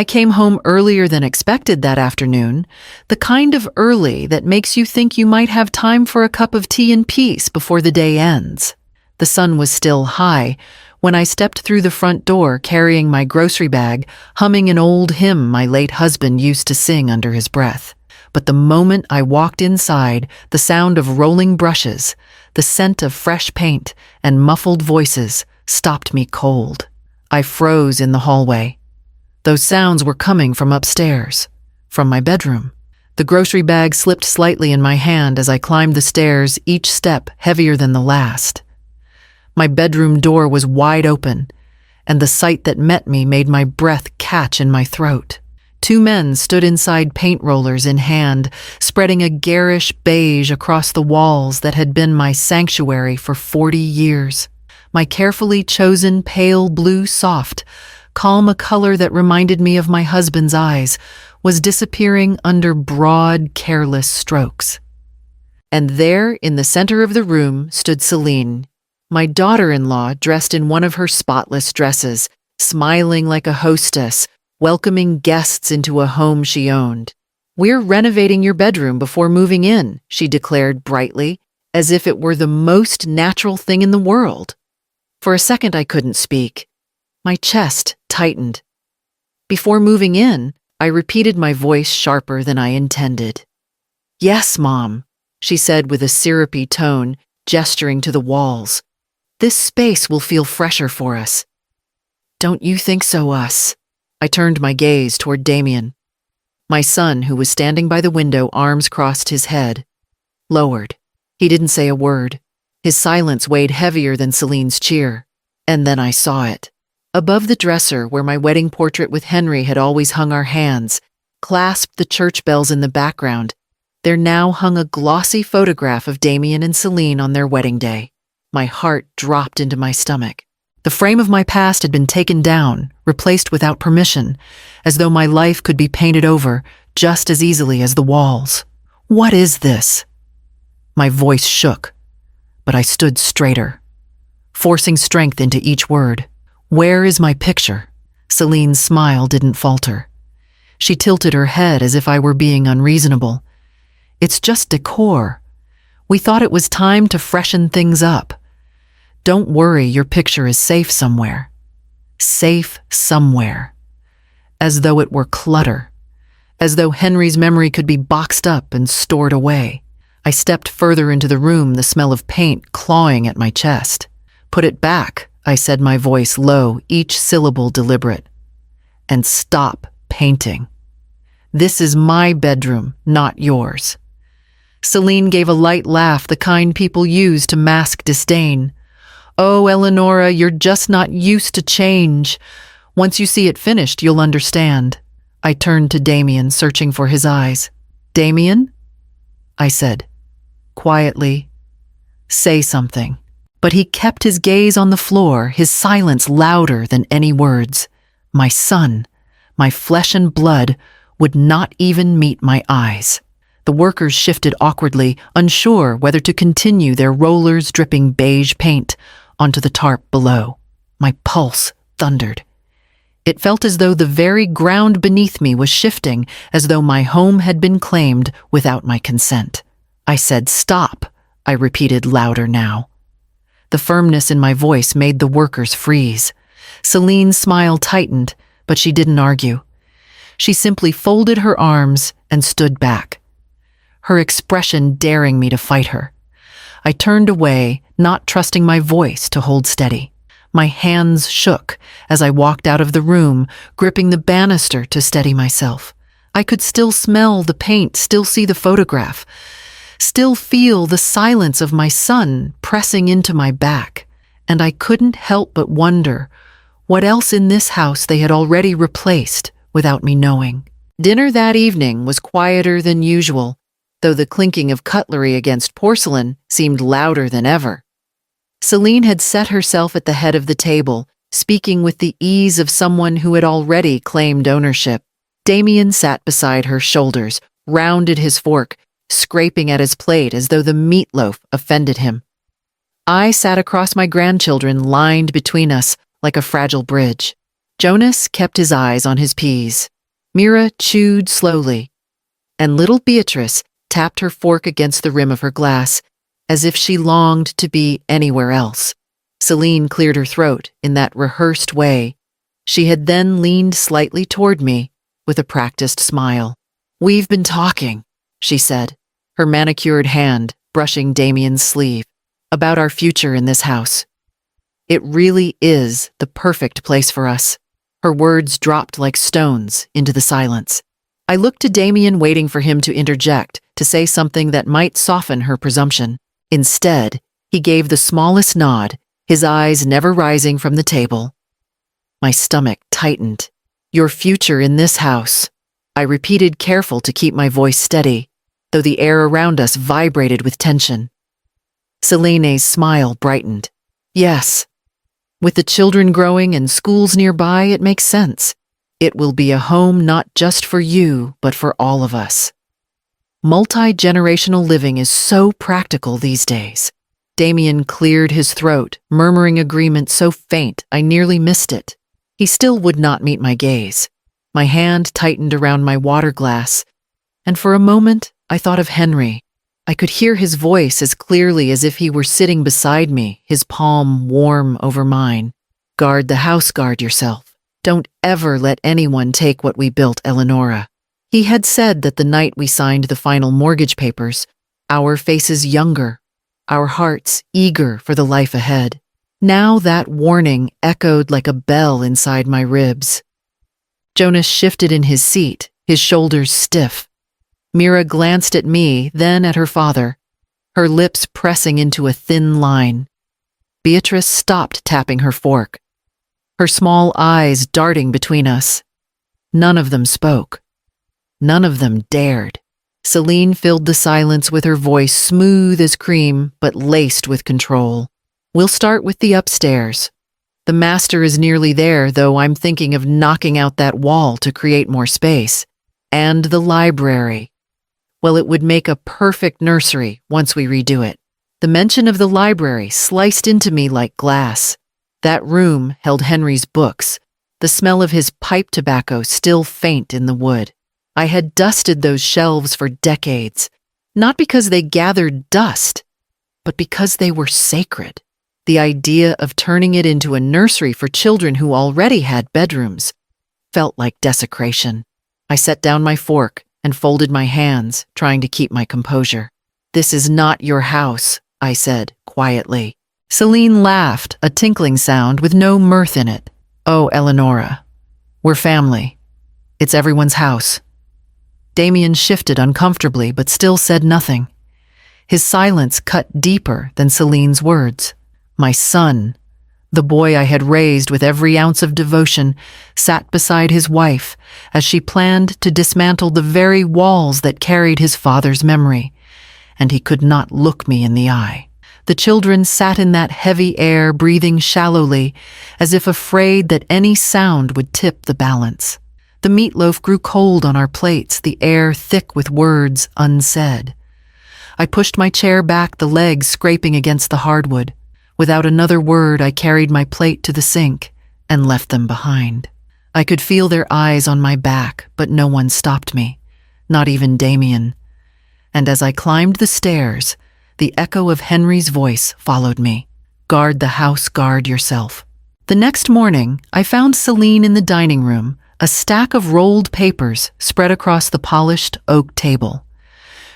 I came home earlier than expected that afternoon, the kind of early that makes you think you might have time for a cup of tea in peace before the day ends. The sun was still high when I stepped through the front door carrying my grocery bag, humming an old hymn my late husband used to sing under his breath. But the moment I walked inside, the sound of rolling brushes, the scent of fresh paint, and muffled voices stopped me cold. I froze in the hallway. Those sounds were coming from upstairs, from my bedroom. The grocery bag slipped slightly in my hand as I climbed the stairs, each step heavier than the last. My bedroom door was wide open, and the sight that met me made my breath catch in my throat. Two men stood inside, paint rollers in hand, spreading a garish beige across the walls that had been my sanctuary for 40 years. My carefully chosen pale blue soft, calm a color that reminded me of my husband's eyes, was disappearing under broad, careless strokes. And there, in the center of the room, stood Celine, my daughter-in-law dressed in one of her spotless dresses, smiling like a hostess, welcoming guests into a home she owned. "We're renovating your bedroom before moving in," she declared brightly, as if it were the most natural thing in the world. For a second I couldn't speak. My chest tightened. "Before moving in," I repeated, my voice sharper than I intended. "Yes, Mom," she said with a syrupy tone, gesturing to the walls. "This space will feel fresher for us." "Don't you think so, us?" I turned my gaze toward Damien. My son, who was standing by the window, arms crossed, his head lowered. He didn't say a word. His silence weighed heavier than Celine's cheer. And then I saw it. Above the dresser where my wedding portrait with Henry had always hung our hands, clasped the church bells in the background, there now hung a glossy photograph of Damien and Celine on their wedding day. My heart dropped into my stomach. The frame of my past had been taken down, replaced without permission, as though my life could be painted over just as easily as the walls. "What is this?" My voice shook, but I stood straighter, forcing strength into each word. "Where is my picture?" Celine's smile didn't falter. She tilted her head as if I were being unreasonable. "It's just decor. We thought it was time to freshen things up. Don't worry, your picture is safe somewhere." Safe somewhere. As though it were clutter. As though Henry's memory could be boxed up and stored away. I stepped further into the room, the smell of paint clawing at my chest. "Put it back," I said, my voice low, each syllable deliberate. "And stop painting. This is my bedroom, not yours." Celine gave a light laugh, the kind people use to mask disdain. "Oh, Eleonora, you're just not used to change. Once you see it finished, you'll understand." I turned to Damien, searching for his eyes. "Damien?" I said, quietly. "Say something." But he kept his gaze on the floor, his silence louder than any words. My son, my flesh and blood, would not even meet my eyes. The workers shifted awkwardly, unsure whether to continue, their rollers dripping beige paint onto the tarp below. My pulse thundered. It felt as though the very ground beneath me was shifting, as though my home had been claimed without my consent. I said, "Stop," I repeated louder now. The firmness in my voice made the workers freeze. Celine's smile tightened, but she didn't argue. She simply folded her arms and stood back, her expression daring me to fight her. I turned away, not trusting my voice to hold steady. My hands shook as I walked out of the room, gripping the banister to steady myself. I could still smell the paint, still see the photograph, still feel the silence of my son pressing into my back, and I couldn't help but wonder what else in this house they had already replaced without me knowing. Dinner that evening was quieter than usual, though the clinking of cutlery against porcelain seemed louder than ever. Celine had set herself at the head of the table, speaking with the ease of someone who had already claimed ownership. Damien sat beside her, shoulders, rounded his fork, scraping at his plate as though the meatloaf offended him. I sat across my grandchildren, lined between us like a fragile bridge. Jonas kept his eyes on his peas. Mira chewed slowly, and little Beatrice tapped her fork against the rim of her glass, as if she longed to be anywhere else. Celine cleared her throat in that rehearsed way. She had then leaned slightly toward me with a practiced smile. "We've been talking," she said, her manicured hand brushing Damien's sleeve, "about our future in this house. It really is the perfect place for us." Her words dropped like stones into the silence. I looked to Damien, waiting for him to interject, to say something that might soften her presumption. Instead, he gave the smallest nod, his eyes never rising from the table. My stomach tightened. "Your future in this house," I repeated, careful to keep my voice steady, though the air around us vibrated with tension. Selene's smile brightened. "Yes. With the children growing and schools nearby, it makes sense. It will be a home not just for you, but for all of us. Multi-generational living is so practical these days." Damien cleared his throat, murmuring agreement so faint I nearly missed it. He still would not meet my gaze. My hand tightened around my water glass, and for a moment I thought of Henry. I could hear his voice as clearly as if he were sitting beside me, his palm warm over mine. "Guard the house, guard yourself. Don't ever let anyone take what we built, Eleonora." He had said that the night we signed the final mortgage papers, our faces younger, our hearts eager for the life ahead. Now that warning echoed like a bell inside my ribs. Jonas shifted in his seat, his shoulders stiff. Mira glanced at me, then at her father, her lips pressing into a thin line. Beatrice stopped tapping her fork, her small eyes darting between us. None of them spoke. None of them dared. Celine filled the silence with her voice smooth as cream, but laced with control. "We'll start with the upstairs. The master is nearly there, though I'm thinking of knocking out that wall to create more space. And the library. Well, it would make a perfect nursery once we redo it." The mention of the library sliced into me like glass. That room held Henry's books, the smell of his pipe tobacco still faint in the wood. I had dusted those shelves for decades, not because they gathered dust, but because they were sacred. The idea of turning it into a nursery for children who already had bedrooms felt like desecration. I set down my fork and folded my hands, trying to keep my composure. "This is not your house," I said quietly. Celine laughed, a tinkling sound with no mirth in it. "Oh, Eleonora, we're family. It's everyone's house." Damien shifted uncomfortably but still said nothing. His silence cut deeper than Celine's words. My son, the boy I had raised with every ounce of devotion, sat beside his wife as she planned to dismantle the very walls that carried his father's memory, and he could not look me in the eye. The children sat in that heavy air, breathing shallowly, as if afraid that any sound would tip the balance. The meatloaf grew cold on our plates, the air thick with words unsaid. I pushed my chair back, the legs scraping against the hardwood. Without another word, I carried my plate to the sink and left them behind. I could feel their eyes on my back, but no one stopped me, not even Damien. And as I climbed the stairs, the echo of Henry's voice followed me. "Guard the house, guard yourself." The next morning, I found Celine in the dining room, a stack of rolled papers spread across the polished oak table.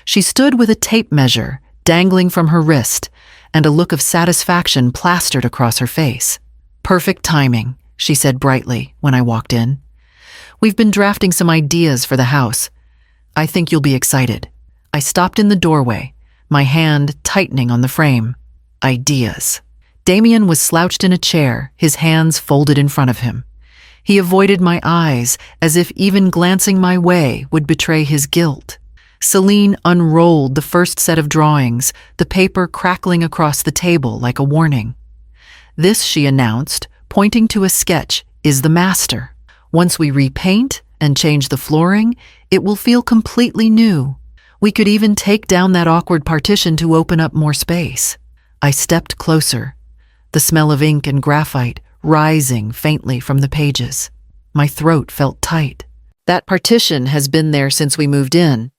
She stood with a tape measure dangling from her wrist and a look of satisfaction plastered across her face. "Perfect timing," she said brightly when I walked in. "We've been drafting some ideas for the house. I think you'll be excited." I stopped in the doorway, my hand tightening on the frame. Ideas. Damien was slouched in a chair, his hands folded in front of him. He avoided my eyes, as if even glancing my way would betray his guilt. Celine unrolled the first set of drawings, the paper crackling across the table like a warning. "This," she announced, pointing to a sketch, "is the master. Once we repaint and change the flooring, it will feel completely new. We could even take down that awkward partition to open up more space." I stepped closer, the smell of ink and graphite rising faintly from the pages. My throat felt tight. That partition has been there since we moved in.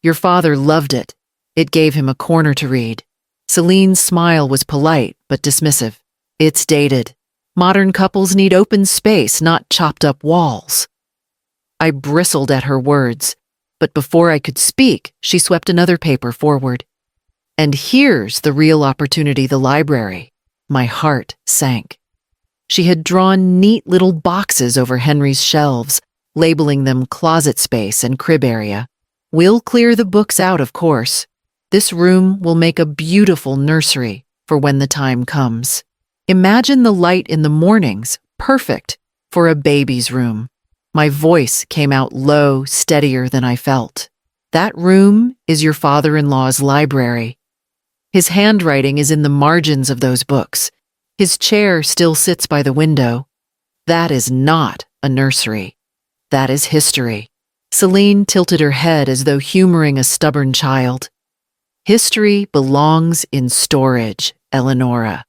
Your father loved it. It gave him a corner to read. Celine's smile was polite but dismissive. It's dated. Modern couples need open space, not chopped up walls. I bristled at her words, but before I could speak, she swept another paper forward. And here's the real opportunity, the library. My heart sank. She had drawn neat little boxes over Henry's shelves, labeling them closet space and crib area. We'll clear the books out, of course. This room will make a beautiful nursery for when the time comes. Imagine the light in the mornings, perfect for a baby's room. My voice came out low, steadier than I felt. That room is your father-in-law's library. His handwriting is in the margins of those books. His chair still sits by the window. That is not a nursery. That is history. Celine tilted her head as though humoring a stubborn child. History belongs in storage, Eleonora.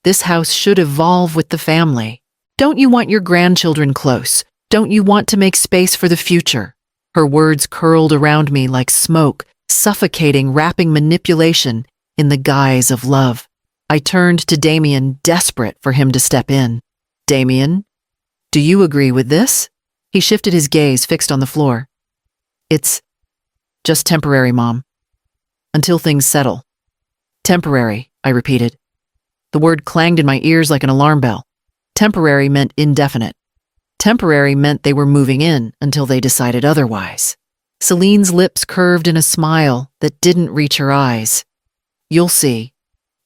This house should evolve with the family. Don't you want your grandchildren close? Don't you want to make space for the future? Her words curled around me like smoke, suffocating, wrapping manipulation in the guise of love. I turned to Damien, desperate for him to step in. Damien, do you agree with this? He shifted his gaze, fixed on the floor. It's just temporary, Mom. Until things settle. Temporary, I repeated. The word clanged in my ears like an alarm bell. Temporary meant indefinite. Temporary meant they were moving in until they decided otherwise. Celine's lips curved in a smile that didn't reach her eyes. You'll see.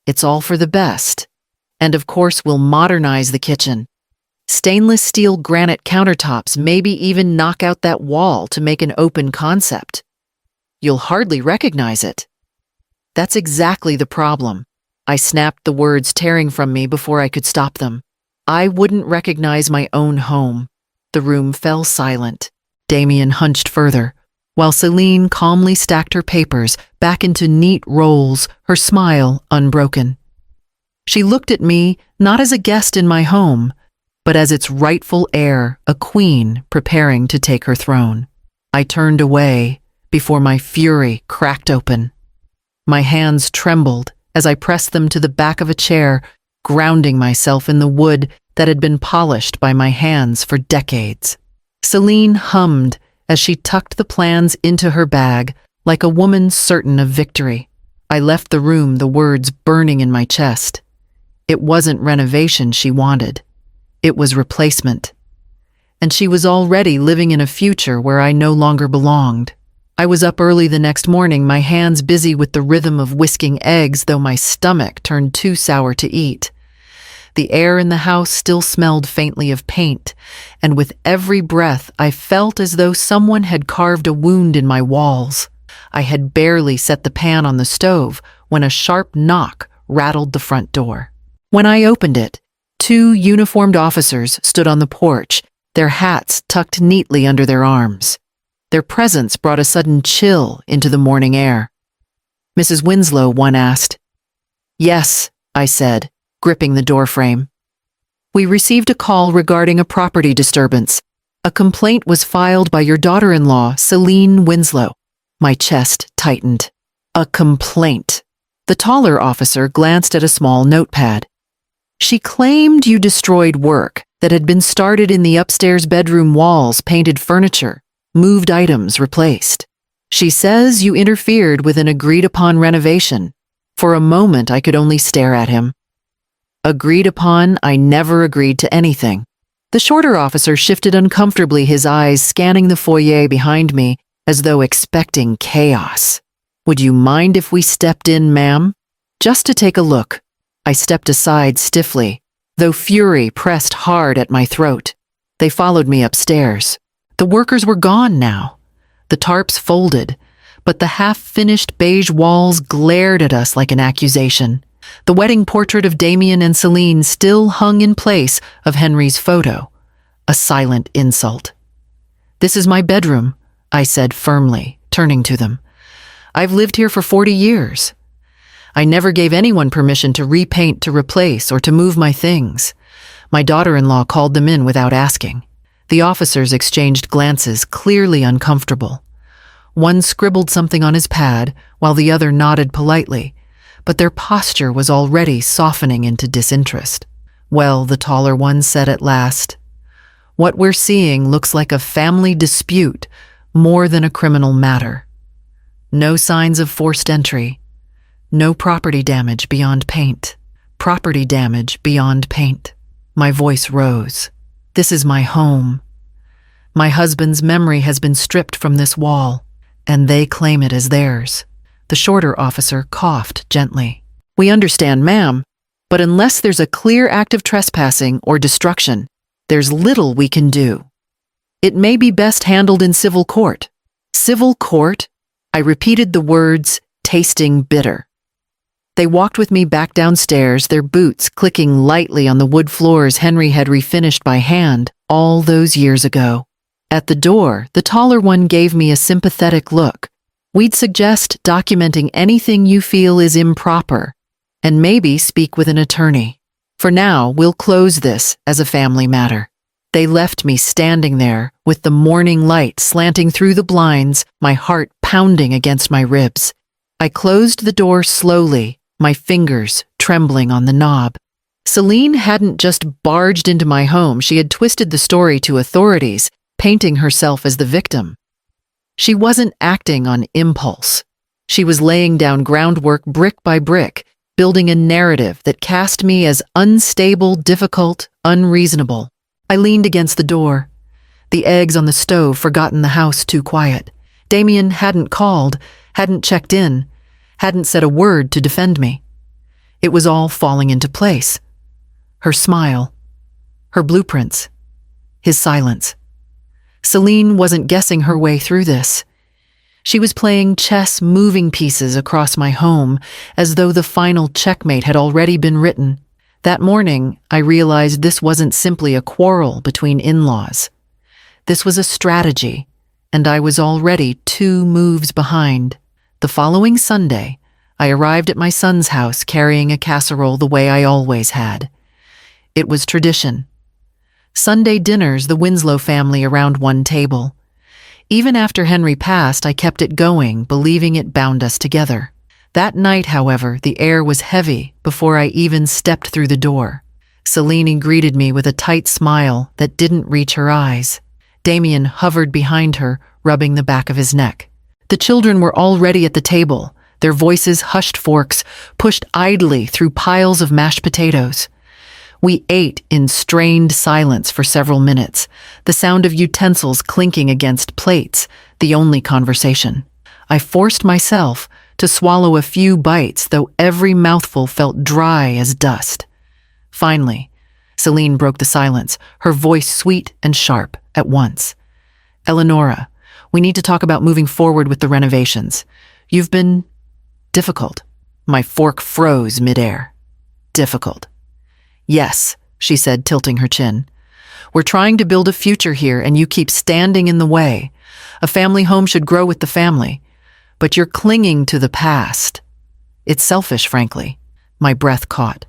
It's all for the best. And of course, we'll modernize the kitchen. Stainless steel granite countertops, maybe even knock out that wall to make an open concept. You'll hardly recognize it. That's exactly the problem. I snapped the words tearing from me before I could stop them. I wouldn't recognize my own home. The room fell silent. Damien hunched further, while Celine calmly stacked her papers back into neat rolls, her smile unbroken. She looked at me not as a guest in my home, but as its rightful heir, a queen preparing to take her throne. I turned away before my fury cracked open. My hands trembled as I pressed them to the back of a chair, grounding myself in the wood that had been polished by my hands for decades. Celine hummed as she tucked the plans into her bag like a woman certain of victory. I left the room, the words burning in my chest. It wasn't renovation she wanted. It was replacement. And she was already living in a future where I no longer belonged. I was up early the next morning, my hands busy with the rhythm of whisking eggs, though my stomach turned too sour to eat. The air in the house still smelled faintly of paint, and with every breath I felt as though someone had carved a wound in my walls. I had barely set the pan on the stove when a sharp knock rattled the front door. When I opened it, 2 uniformed officers stood on the porch, their hats tucked neatly under their arms. Their presence brought a sudden chill into the morning air. Mrs. Winslow, one asked. Yes, I said, gripping the doorframe. We received a call regarding a property disturbance. A complaint was filed by your daughter-in-law, Celine Winslow. My chest tightened. A complaint. The taller officer glanced at a small notepad. She claimed you destroyed work that had been started in the upstairs bedroom walls, painted furniture, moved items replaced. She says you interfered with an agreed-upon renovation. For a moment, I could only stare at him. Agreed upon, I never agreed to anything. The shorter officer shifted uncomfortably, his eyes scanning the foyer behind me as though expecting chaos. Would you mind if we stepped in, ma'am? Just to take a look. I stepped aside stiffly, though fury pressed hard at my throat. They followed me upstairs. The workers were gone now. The tarps folded, but the half-finished beige walls glared at us like an accusation. The wedding portrait of Damien and Celine still hung in place of Henry's photo, a silent insult. This is my bedroom, I said firmly, turning to them. I've lived here for 40 years. I never gave anyone permission to repaint, to replace, or to move my things. My daughter-in-law called them in without asking. The officers exchanged glances, clearly uncomfortable. One scribbled something on his pad, while the other nodded politely, but their posture was already softening into disinterest. "Well," the taller one said at last, "what we're seeing looks like a family dispute more than a criminal matter. No signs of forced entry. No property damage beyond paint. Property damage beyond paint." My voice rose. "This is my home. My husband's memory has been stripped from this wall, and they claim it as theirs." The shorter officer coughed gently. "We understand, ma'am, but unless there's a clear act of trespassing or destruction, there's little we can do. It may be best handled in civil court." "Civil court?" I repeated the words, tasting bitter. They walked with me back downstairs, their boots clicking lightly on the wood floors Henry had refinished by hand all those years ago. At the door, the taller one gave me a sympathetic look. "We'd suggest documenting anything you feel is improper, and maybe speak with an attorney. For now, we'll close this as a family matter." They left me standing there, with the morning light slanting through the blinds, my heart pounding against my ribs. I closed the door slowly, my fingers trembling on the knob. Celine hadn't just barged into my home, she had twisted the story to authorities, painting herself as the victim. She wasn't acting on impulse. She was laying down groundwork brick by brick, building a narrative that cast me as unstable, difficult, unreasonable. I leaned against the door. The eggs on the stove forgotten the house too quiet. Damien hadn't called, hadn't checked in, hadn't said a word to defend me. It was all falling into place. Her smile, her blueprints, his silence. Celine wasn't guessing her way through this. She was playing chess, moving pieces across my home, as though the final checkmate had already been written. That morning, I realized this wasn't simply a quarrel between in-laws. This was a strategy, and I was already 2 moves behind. The following Sunday, I arrived at my son's house carrying a casserole the way I always had. It was tradition. Sunday dinners, the Winslow family around one table. Even after Henry passed, I kept it going, believing it bound us together. That night, however, the air was heavy before I even stepped through the door. Celine greeted me with a tight smile that didn't reach her eyes. Damien hovered behind her, rubbing the back of his neck. The children were already at the table, their voices hushed, forks pushed idly through piles of mashed potatoes. We ate in strained silence for several minutes, the sound of utensils clinking against plates, the only conversation. I forced myself to swallow a few bites, though every mouthful felt dry as dust. Finally, Celine broke the silence, her voice sweet and sharp at once. "Eleonora, we need to talk about moving forward with the renovations. You've been difficult." My fork froze midair. Difficult. "Yes," she said, tilting her chin. "We're trying to build a future here, and you keep standing in the way. A family home should grow with the family. But you're clinging to the past. It's selfish, frankly." My breath caught.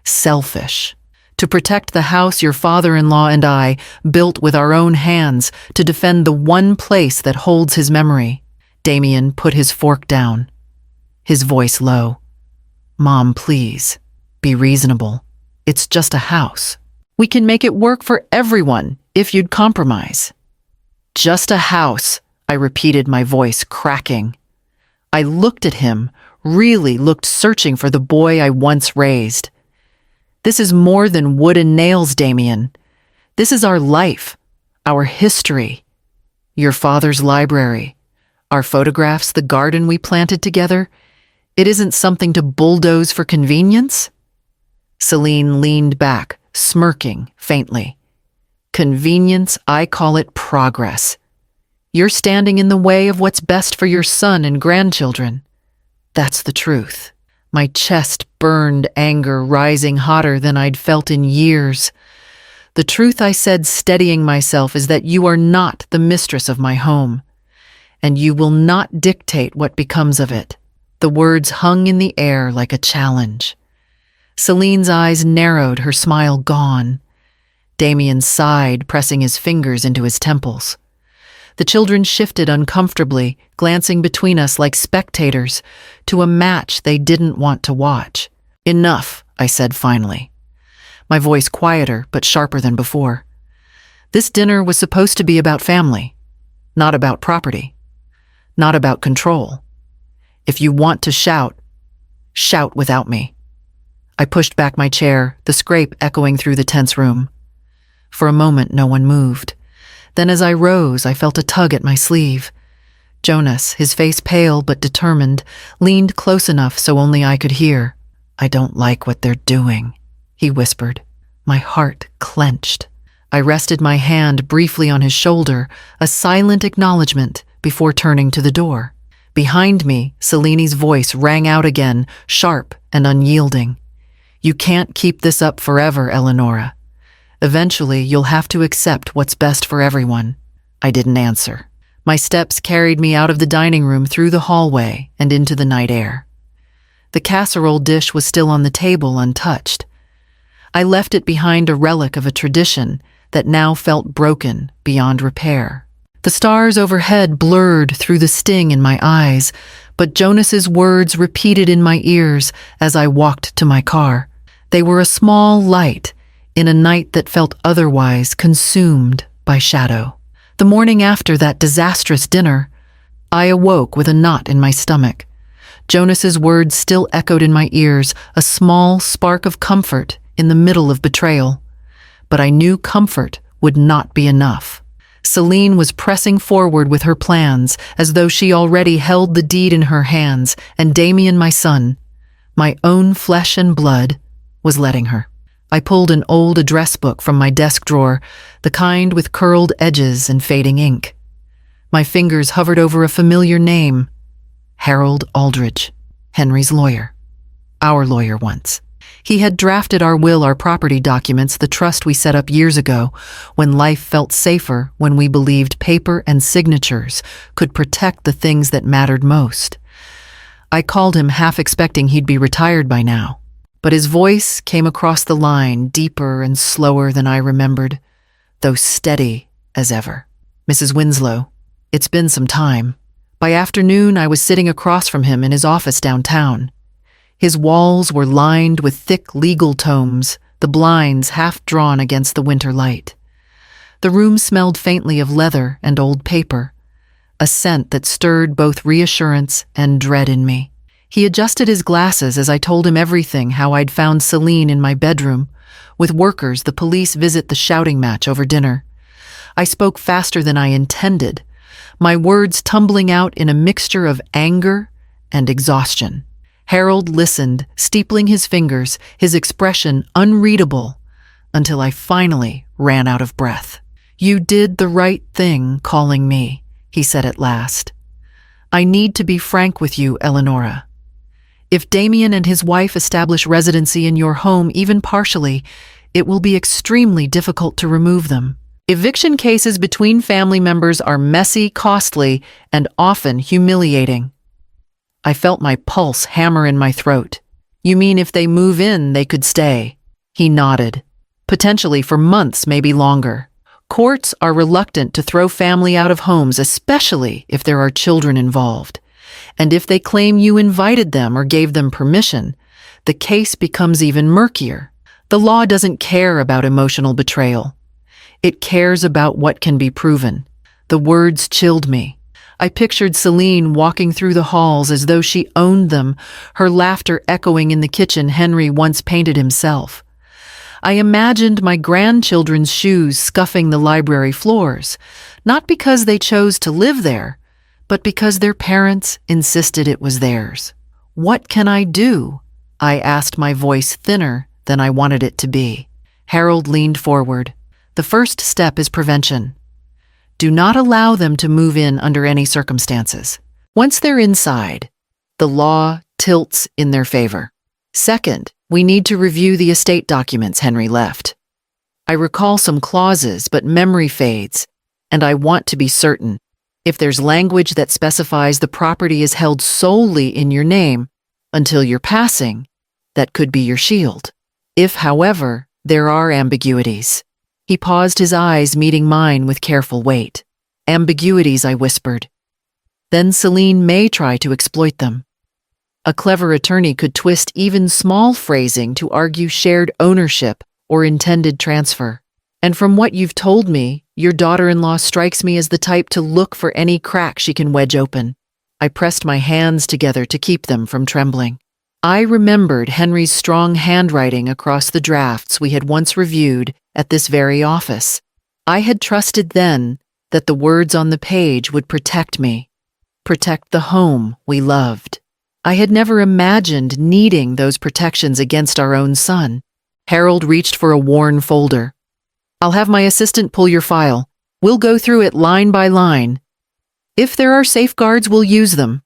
Selfish. To protect the house your father-in-law and I built with our own hands, to defend the one place that holds his memory. Damien put his fork down, his voice low. "Mom, please, be reasonable. It's just a house. We can make it work for everyone if you'd compromise." "Just a house," I repeated, my voice cracking. I looked at him, really looked, searching for the boy I once raised. "This is more than wood and nails, Damien. This is our life, our history. Your father's library, our photographs, the garden we planted together. It isn't something to bulldoze for convenience." Celine leaned back, smirking faintly. "Convenience, I call it progress. You're standing in the way of what's best for your son and grandchildren. That's the truth." My chest burned, anger rising hotter than I'd felt in years. "The truth," I said, steadying myself, "is that you are not the mistress of my home, and you will not dictate what becomes of it." The words hung in the air like a challenge. Celine's eyes narrowed, her smile gone. Damien sighed, pressing his fingers into his temples. The children shifted uncomfortably, glancing between us like spectators, to a match they didn't want to watch. "Enough," I said finally, my voice quieter but sharper than before. This dinner was supposed to be about family, not about property, not about control. If you want to shout, shout without me. I pushed back my chair, the scrape echoing through the tense room. For a moment, no one moved. Then as I rose, I felt a tug at my sleeve. Jonas, his face pale but determined, leaned close enough so only I could hear. "I don't like what they're doing," he whispered. My heart clenched. I rested my hand briefly on his shoulder, a silent acknowledgement, before turning to the door. Behind me, Selini's voice rang out again, sharp and unyielding. "You can't keep this up forever, Eleonora. Eventually, you'll have to accept what's best for everyone." I didn't answer. My steps carried me out of the dining room through the hallway and into the night air. The casserole dish was still on the table, untouched. I left it behind, a relic of a tradition that now felt broken beyond repair. The stars overhead blurred through the sting in my eyes, but Jonas's words repeated in my ears as I walked to my car. They were a small light in a night that felt otherwise consumed by shadow. The morning after that disastrous dinner, I awoke with a knot in my stomach. Jonas's words still echoed in my ears, a small spark of comfort in the middle of betrayal. But I knew comfort would not be enough. Celine was pressing forward with her plans as though she already held the deed in her hands, and Damien, my son, my own flesh and blood, was letting her. I pulled an old address book from my desk drawer, the kind with curled edges and fading ink. My fingers hovered over a familiar name, Harold Aldridge, Henry's lawyer. Our lawyer once. He had drafted our will, our property documents, the trust we set up years ago, when life felt safer, when we believed paper and signatures could protect the things that mattered most. I called him, half expecting he'd be retired by now. But his voice came across the line, deeper and slower than I remembered, though steady as ever. "Mrs. Winslow, it's been some time." By afternoon, I was sitting across from him in his office downtown. His walls were lined with thick legal tomes, the blinds half drawn against the winter light. The room smelled faintly of leather and old paper, a scent that stirred both reassurance and dread in me. He adjusted his glasses as I told him everything, how I'd found Celine in my bedroom, with workers, the police visit, the shouting match over dinner. I spoke faster than I intended, my words tumbling out in a mixture of anger and exhaustion. Harold listened, steepling his fingers, his expression unreadable, until I finally ran out of breath. "You did the right thing calling me," he said at last. "I need to be frank with you, Eleonora. If Damien and his wife establish residency in your home, even partially, it will be extremely difficult to remove them. Eviction cases between family members are messy, costly, and often humiliating." I felt my pulse hammer in my throat. "You mean if they move in, they could stay?" He nodded. "Potentially for months, maybe longer. Courts are reluctant to throw family out of homes, especially if there are children involved. And if they claim you invited them or gave them permission, the case becomes even murkier. The law doesn't care about emotional betrayal. It cares about what can be proven." The words chilled me. I pictured Celine walking through the halls as though she owned them, her laughter echoing in the kitchen Henry once painted himself. I imagined my grandchildren's shoes scuffing the library floors, not because they chose to live there, but because their parents insisted it was theirs. "What can I do?" I asked, my voice thinner than I wanted it to be. Harold leaned forward. "The first step is prevention. Do not allow them to move in under any circumstances. Once they're inside, the law tilts in their favor. Second, we need to review the estate documents Henry left. I recall some clauses, but memory fades, and I want to be certain. If there's language that specifies the property is held solely in your name until your passing, that could be your shield. If, however, there are ambiguities, He paused, his eyes meeting mine with careful weight. Ambiguities, I whispered. Then Celine may try to exploit them. A clever attorney could twist even small phrasing to argue shared ownership or intended transfer. And from what you've told me, your daughter-in-law strikes me as the type to look for any crack she can wedge open. I pressed my hands together to keep them from trembling. I remembered Henry's strong handwriting across the drafts we had once reviewed at this very office. I had trusted then that the words on the page would protect me, protect the home we loved. I had never imagined needing those protections against our own son. Harold reached for a worn folder. I'll have my assistant pull your file. We'll go through it line by line. If there are safeguards, we'll use them.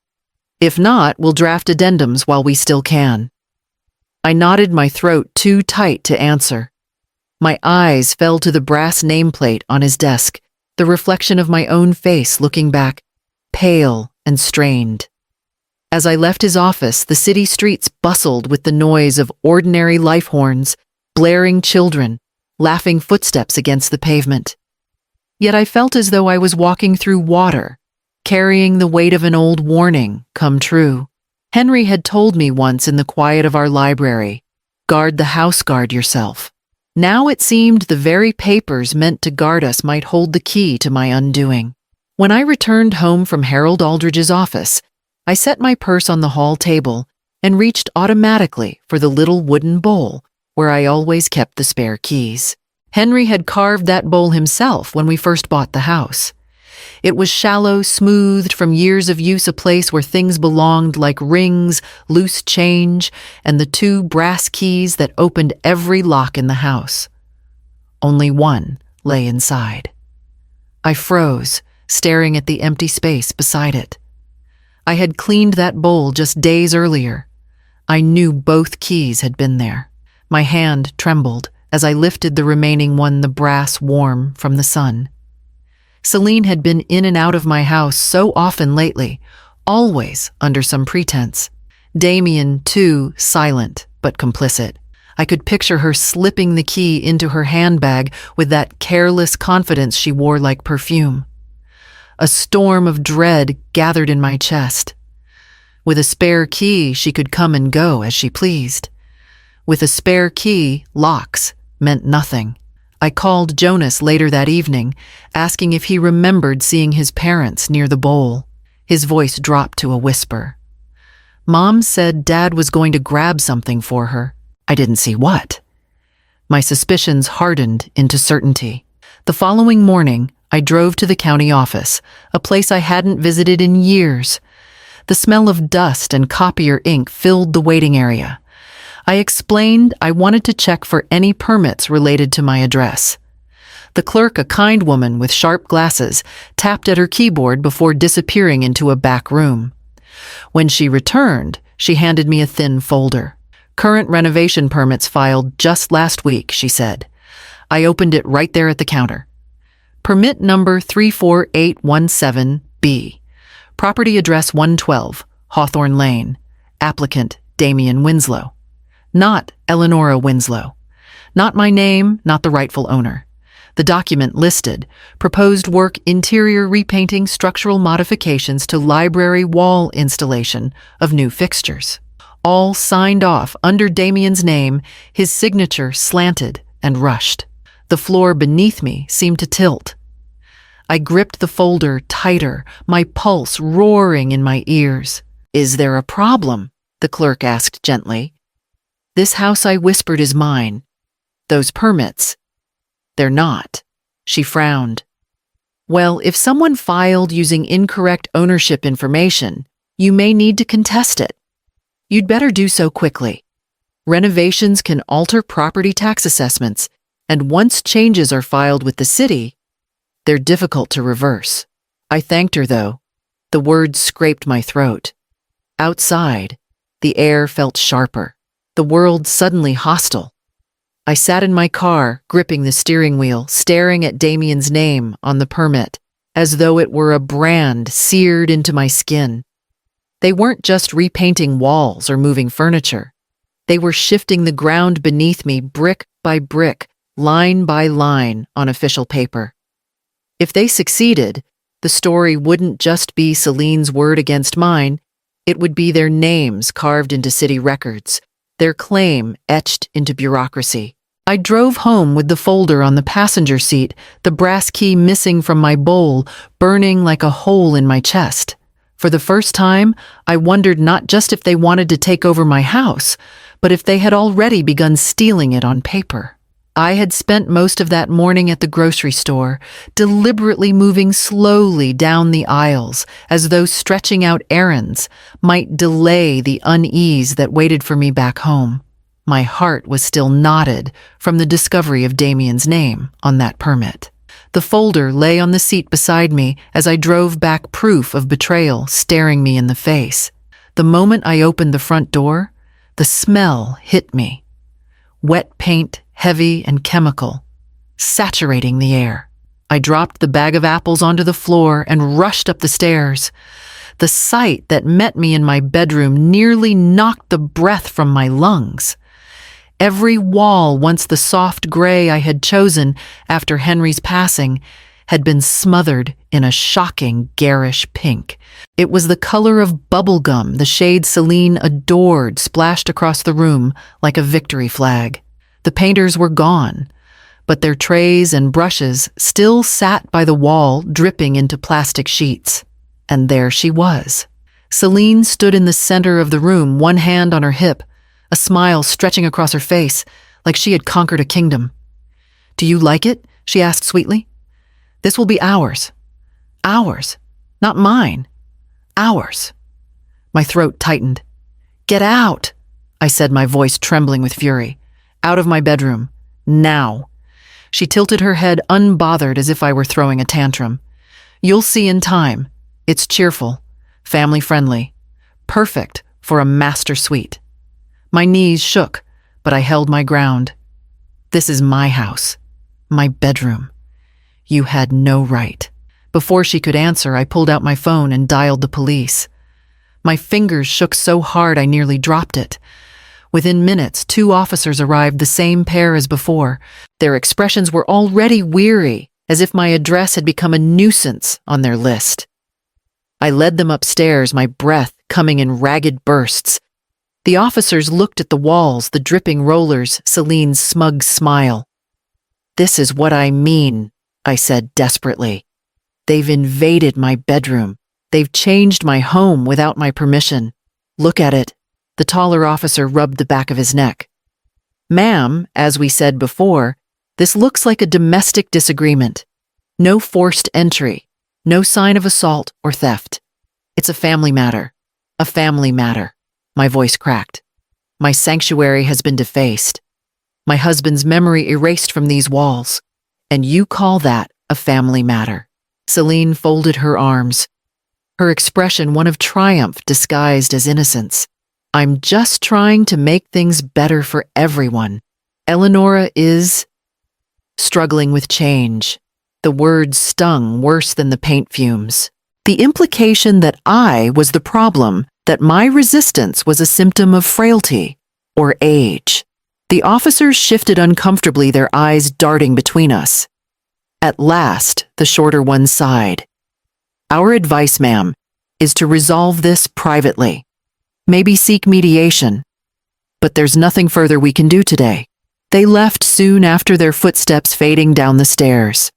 If not, we'll draft addendums while we still can. I nodded, my throat too tight to answer. My eyes fell to the brass nameplate on his desk, the reflection of my own face looking back, pale and strained. As I left his office, the city streets bustled with the noise of ordinary life horns, blaring children, laughing footsteps against the pavement. Yet I felt as though I was walking through water, carrying the weight of an old warning come true. Henry had told me once in the quiet of our library, "Guard the house, guard yourself." Now it seemed the very papers meant to guard us might hold the key to my undoing. When I returned home from Harold Aldridge's office, I set my purse on the hall table and reached automatically for the little wooden bowl where I always kept the spare keys. Henry had carved that bowl himself when we first bought the house. It was shallow, smoothed from years of use, a place where things belonged like rings, loose change, and the 2 brass keys that opened every lock in the house. Only one lay inside. I froze, staring at the empty space beside it. I had cleaned that bowl just days earlier. I knew both keys had been there. My hand trembled as I lifted the remaining one, the brass warm from the sun. Celine had been in and out of my house so often lately, always under some pretense. Damien, too, silent but complicit. I could picture her slipping the key into her handbag with that careless confidence she wore like perfume. A storm of dread gathered in my chest. With a spare key, she could come and go as she pleased. With a spare key, locks meant nothing. I called Jonas later that evening, asking if he remembered seeing his parents near the bowl. His voice dropped to a whisper. Mom said Dad was going to grab something for her. I didn't see what. My suspicions hardened into certainty. The following morning, I drove to the county office, a place I hadn't visited in years. The smell of dust and copier ink filled the waiting area. I explained I wanted to check for any permits related to my address. The clerk, a kind woman with sharp glasses, tapped at her keyboard before disappearing into a back room. When she returned, she handed me a thin folder. Current renovation permits filed just last week, she said. I opened it right there at the counter. Permit number 34817B. Property address 112, Hawthorne Lane. Applicant, Damien Winslow. Not Eleonora Winslow. Not my name, not the rightful owner. The document listed, proposed work, interior repainting, structural modifications to library wall installation of new fixtures. All signed off under Damien's name, his signature slanted and rushed. The floor beneath me seemed to tilt. I gripped the folder tighter, my pulse roaring in my ears. Is there a problem? The clerk asked gently. This house, I whispered, is mine. Those permits, they're not. She frowned. Well, if someone filed using incorrect ownership information, you may need to contest it. You'd better do so quickly. Renovations can alter property tax assessments, and once changes are filed with the city, they're difficult to reverse. I thanked her, though. The words scraped my throat. Outside, the air felt sharper. The world suddenly hostile. I sat in my car, gripping the steering wheel, staring at Damien's name on the permit, as though it were a brand seared into my skin. They weren't just repainting walls or moving furniture. They were shifting the ground beneath me brick by brick, line by line on official paper. If they succeeded, the story wouldn't just be Celine's word against mine, it would be their names carved into city records, their claim etched into bureaucracy. I drove home with the folder on the passenger seat, the brass key missing from my bowl, burning like a hole in my chest. For the first time, I wondered not just if they wanted to take over my house, but if they had already begun stealing it on paper. I had spent most of that morning at the grocery store, deliberately moving slowly down the aisles, as though stretching out errands might delay the unease that waited for me back home. My heart was still knotted from the discovery of Damien's name on that permit. The folder lay on the seat beside me as I drove back, proof of betrayal staring me in the face. The moment I opened the front door, the smell hit me. Wet paint, heavy and chemical, saturating the air. I dropped the bag of apples onto the floor and rushed up the stairs. The sight that met me in my bedroom nearly knocked the breath from my lungs. Every wall, once the soft gray I had chosen after Henry's passing, had been smothered in a shocking, garish pink. It was the color of bubble gum, the shade Celine adored, splashed across the room like a victory flag. The painters were gone, but their trays and brushes still sat by the wall, dripping into plastic sheets. And there she was. Celine stood in the center of the room, one hand on her hip, a smile stretching across her face, like she had conquered a kingdom. "Do you like it?" she asked sweetly. "This will be ours. Ours. Not mine. Ours." My throat tightened. "Get out," I said, my voice trembling with fury. "Out of my bedroom. Now." She tilted her head unbothered as if I were throwing a tantrum. "You'll see in time. It's cheerful, family-friendly, perfect for a master suite." My knees shook, but I held my ground. "This is my house, my bedroom. You had no right." Before she could answer, I pulled out my phone and dialed the police. My fingers shook so hard I nearly dropped it. Within minutes, 2 officers arrived, the same pair as before. Their expressions were already weary, as if my address had become a nuisance on their list. I led them upstairs, my breath coming in ragged bursts. The officers looked at the walls, the dripping rollers, Celine's smug smile. "This is what I mean," I said desperately. "They've invaded my bedroom. They've changed my home without my permission. Look at it." The taller officer rubbed the back of his neck. "Ma'am, as we said before, this looks like a domestic disagreement. No forced entry, no sign of assault or theft. It's a family matter. A family matter." My voice cracked. "My sanctuary has been defaced. My husband's memory erased from these walls. And you call that a family matter?" Celine folded her arms, her expression one of triumph disguised as innocence. "I'm just trying to make things better for everyone. Eleonora is struggling with change." The words stung worse than the paint fumes. The implication that I was the problem, that my resistance was a symptom of frailty or age. The officers shifted uncomfortably, their eyes darting between us. At last, the shorter one sighed. "Our advice, ma'am, is to resolve this privately. Maybe seek mediation. But there's nothing further we can do today." They left soon after, their footsteps fading down the stairs.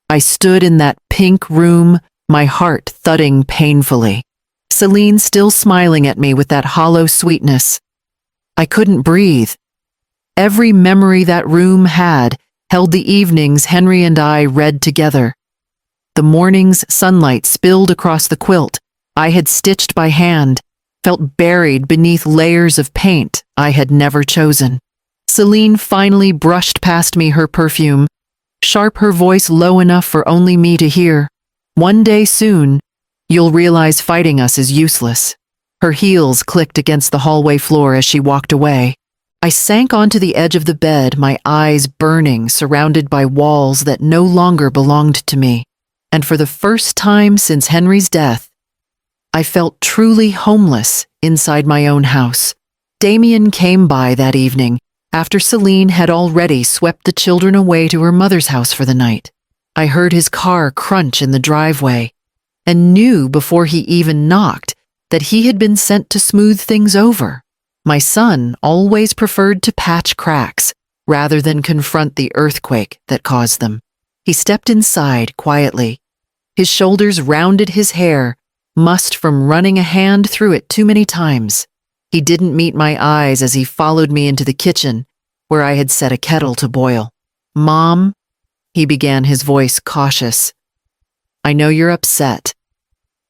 I stood in that pink room, my heart thudding painfully. Celine still smiling at me with that hollow sweetness. I couldn't breathe. Every memory that room had held the evenings Henry and I read together. The morning's sunlight spilled across the quilt I had stitched by hand, felt buried beneath layers of paint I had never chosen. Celine finally brushed past me, her perfume, sharp, her voice low enough for only me to hear. "One day soon, you'll realize fighting us is useless." Her heels clicked against the hallway floor as she walked away. I sank onto the edge of the bed, my eyes burning, surrounded by walls that no longer belonged to me. And for the first time since Henry's death, I felt truly homeless inside my own house. Damien came by that evening, after Celine had already swept the children away to her mother's house for the night. I heard his car crunch in the driveway and knew before he even knocked that he had been sent to smooth things over. My son always preferred to patch cracks rather than confront the earthquake that caused them. He stepped inside quietly. His shoulders rounded his hair, mussed from running a hand through it too many times. He didn't meet my eyes as he followed me into the kitchen, where I had set a kettle to boil. "Mom," he began, his voice cautious, "I know you're upset,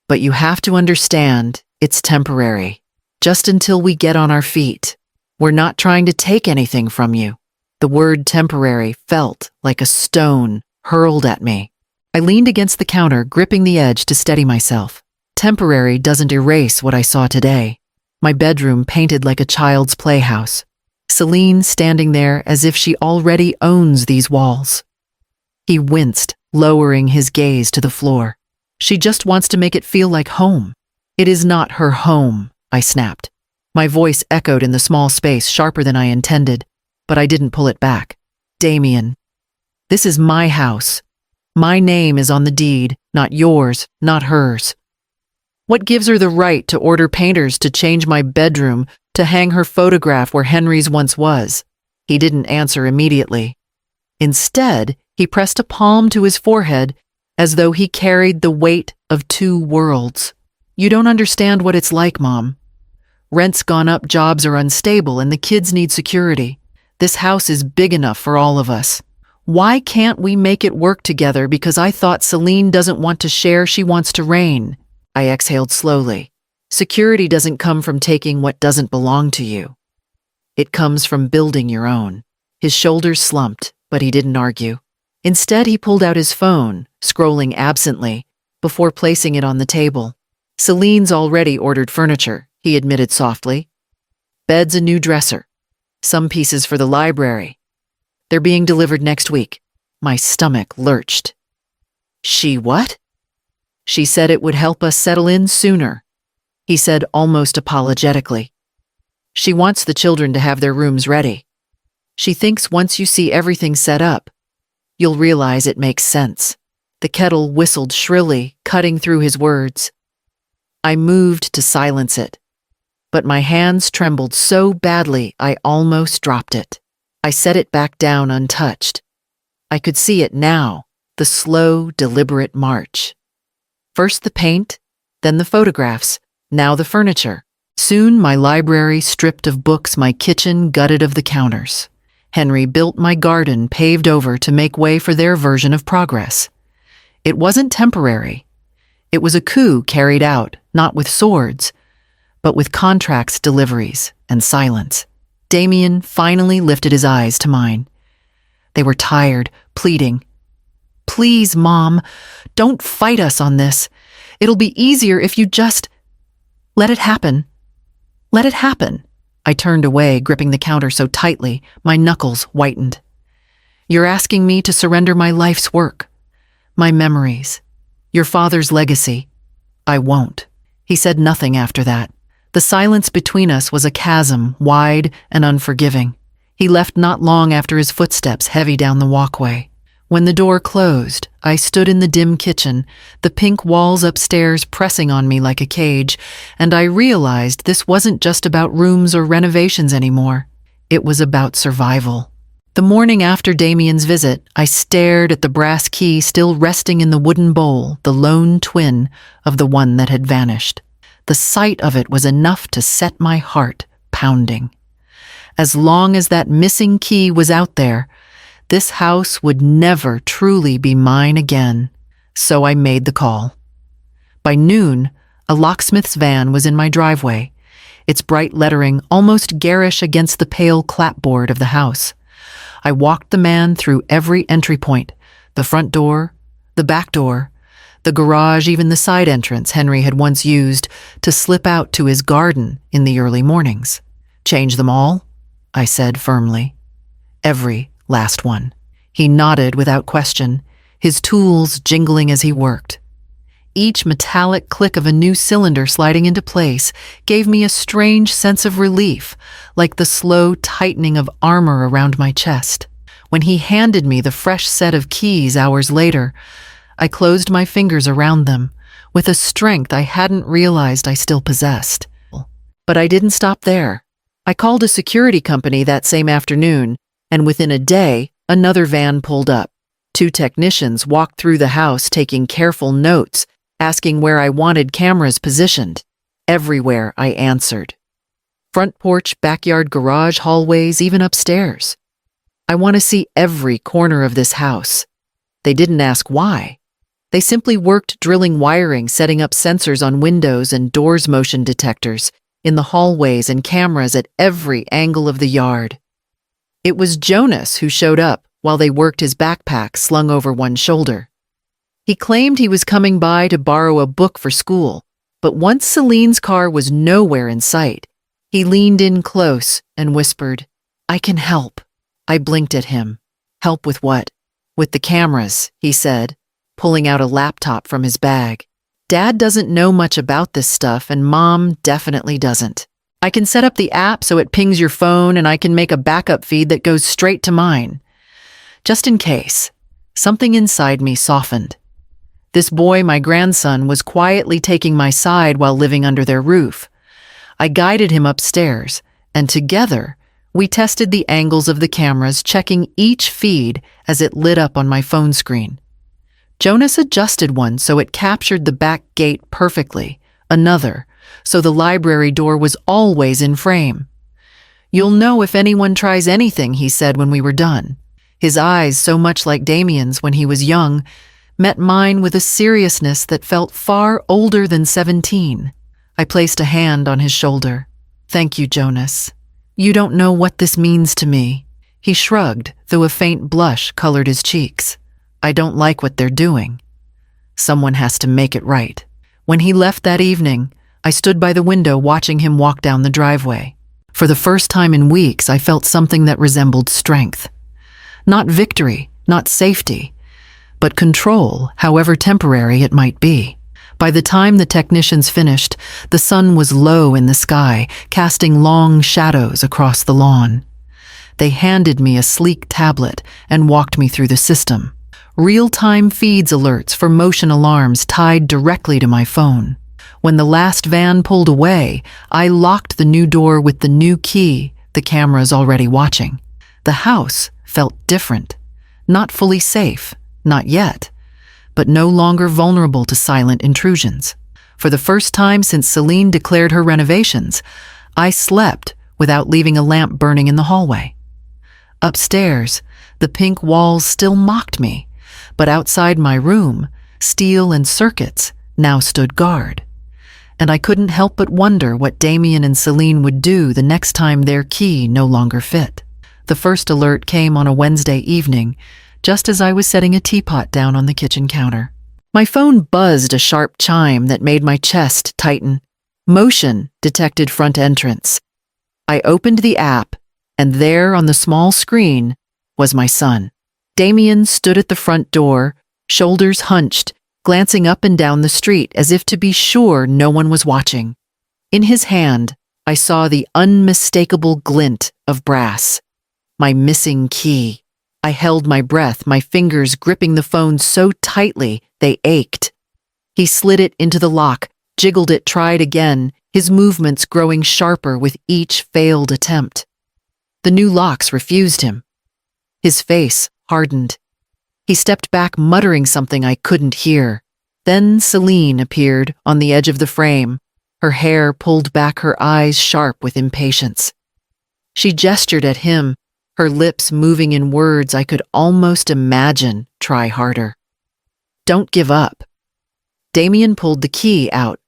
but you have to understand it's temporary. Just until we get on our feet. We're not trying to take anything from you." The word temporary felt like a stone hurled at me. I leaned against the counter, gripping the edge to steady myself. Temporary doesn't erase what I saw today. My bedroom painted like a child's playhouse. Celine standing there as if she already owns these walls. He winced, lowering his gaze to the floor. "She just wants to make it feel like home." "It is not her home," I snapped. My voice echoed in the small space, sharper than I intended, but I didn't pull it back. "Damien, this is my house. My name is on the deed, not yours, not hers. What gives her the right to order painters to change my bedroom, to hang her photograph where Henry's once was?" He didn't answer immediately. Instead, he pressed a palm to his forehead as though he carried the weight of two worlds. "You don't understand what it's like, Mom. Rent's gone up, jobs are unstable, and the kids need security. This house is big enough for all of us. Why can't we make it work together? Because I thought Celine doesn't want to share, she wants to reign." I exhaled slowly. "Security doesn't come from taking what doesn't belong to you. It comes from building your own." His shoulders slumped, but he didn't argue. Instead, he pulled out his phone, scrolling absently, before placing it on the table. "Celine's already ordered furniture," he admitted softly. "Bed's a new dresser. Some pieces for the library. They're being delivered next week." My stomach lurched. "She what?" "She said it would help us settle in sooner," he said almost apologetically. "She wants the children to have their rooms ready. She thinks once you see everything set up, you'll realize it makes sense." The kettle whistled shrilly, cutting through his words. I moved to silence it, but my hands trembled so badly I almost dropped it. I set it back down untouched. I could see it now, the slow, deliberate march. First the paint, then the photographs, now the furniture. Soon my library stripped of books, my kitchen gutted of the counters. Henry built my garden paved over to make way for their version of progress. It wasn't temporary. It was a coup carried out, not with swords, but with contracts, deliveries, and silence. Damien finally lifted his eyes to mine. They were tired, pleading. "Please, Mom, don't fight us on this. It'll be easier if you just let it happen. Let it happen." I turned away, gripping the counter so tightly, my knuckles whitened. "You're asking me to surrender my life's work, my memories, your father's legacy. I won't." He said nothing after that. The silence between us was a chasm, wide and unforgiving. He left not long after, his footsteps heavy down the walkway. When the door closed, I stood in the dim kitchen, the pink walls upstairs pressing on me like a cage, and I realized this wasn't just about rooms or renovations anymore. It was about survival. The morning after Damien's visit, I stared at the brass key still resting in the wooden bowl, the lone twin of the one that had vanished. The sight of it was enough to set my heart pounding. As long as that missing key was out there, this house would never truly be mine again. So I made the call. By noon, a locksmith's van was in my driveway, its bright lettering almost garish against the pale clapboard of the house. I walked the man through every entry point, the front door, the back door, the garage, even the side entrance Henry had once used to slip out to his garden in the early mornings. "Change them all?" I said firmly. "Every last one." He nodded without question, his tools jingling as he worked. each metallic click of a new cylinder sliding into place gave me a strange sense of relief, like the slow tightening of armor around my chest. When he handed me the fresh set of keys hours later, I closed my fingers around them with a strength I hadn't realized I still possessed. But I didn't stop there. I called a security company that same afternoon, and within a day, another van pulled up. 2 technicians walked through the house taking careful notes, asking where I wanted cameras positioned. Everywhere, I answered. Front porch, backyard, garage, hallways, even upstairs. I want to see every corner of this house. They didn't ask why. They simply worked drilling wiring, setting up sensors on windows and doors, motion detectors in the hallways, and cameras at every angle of the yard. It was Jonas who showed up while they worked, his backpack slung over one shoulder. He claimed he was coming by to borrow a book for school, but once Celine's car was nowhere in sight, he leaned in close and whispered, "I can help." I blinked at him. "Help with what?" "With the cameras," he said, pulling out a laptop from his bag. "Dad doesn't know much about this stuff, and Mom definitely doesn't. I can set up the app so it pings your phone, and I can make a backup feed that goes straight to mine. Just in case." Something inside me softened. This boy, my grandson, was quietly taking my side while living under their roof. I guided him upstairs, and together, we tested the angles of the cameras, checking each feed as it lit up on my phone screen. Jonas adjusted one so it captured the back gate perfectly, another, so the library door was always in frame. "You'll know if anyone tries anything," he said when we were done. His eyes, so much like Damien's when he was young, met mine with a seriousness that felt far older than 17. I placed a hand on his shoulder. "Thank you, Jonas. You don't know what this means to me." He shrugged, though a faint blush colored his cheeks. "I don't like what they're doing. Someone has to make it right." When he left that evening, I stood by the window watching him walk down the driveway. For the first time in weeks, I felt something that resembled strength. Not victory, not safety, but control, however temporary it might be. By the time the technicians finished, the sun was low in the sky, casting long shadows across the lawn. They handed me a sleek tablet and walked me through the system. Real-time feeds alerts for motion alarms tied directly to my phone. When the last van pulled away, I locked the new door with the new key, the cameras already watching. The house felt different. Not fully safe, not yet, but no longer vulnerable to silent intrusions. For the first time since Celine declared her renovations, I slept without leaving a lamp burning in the hallway. Upstairs, the pink walls still mocked me, but outside my room, steel and circuits now stood guard. And I couldn't help but wonder what Damien and Celine would do the next time their key no longer fit. The first alert came on a Wednesday evening, just as I was setting a teapot down on the kitchen counter. My phone buzzed a sharp chime that made my chest tighten. Motion detected front entrance. I opened the app, and there on the small screen was my son. Damien stood at the front door, shoulders hunched, glancing up and down the street as if to be sure no one was watching. In his hand, I saw the unmistakable glint of brass. My missing key. I held my breath, my fingers gripping the phone so tightly they ached. He slid it into the lock, jiggled it, tried again, his movements growing sharper with each failed attempt. The new locks refused him. His face hardened. He stepped back, muttering something I couldn't hear. Then Celine appeared on the edge of the frame, her hair pulled back, her eyes sharp with impatience. She gestured at him, her lips moving in words I could almost imagine, "Try harder. Don't give up." Damien pulled the key out.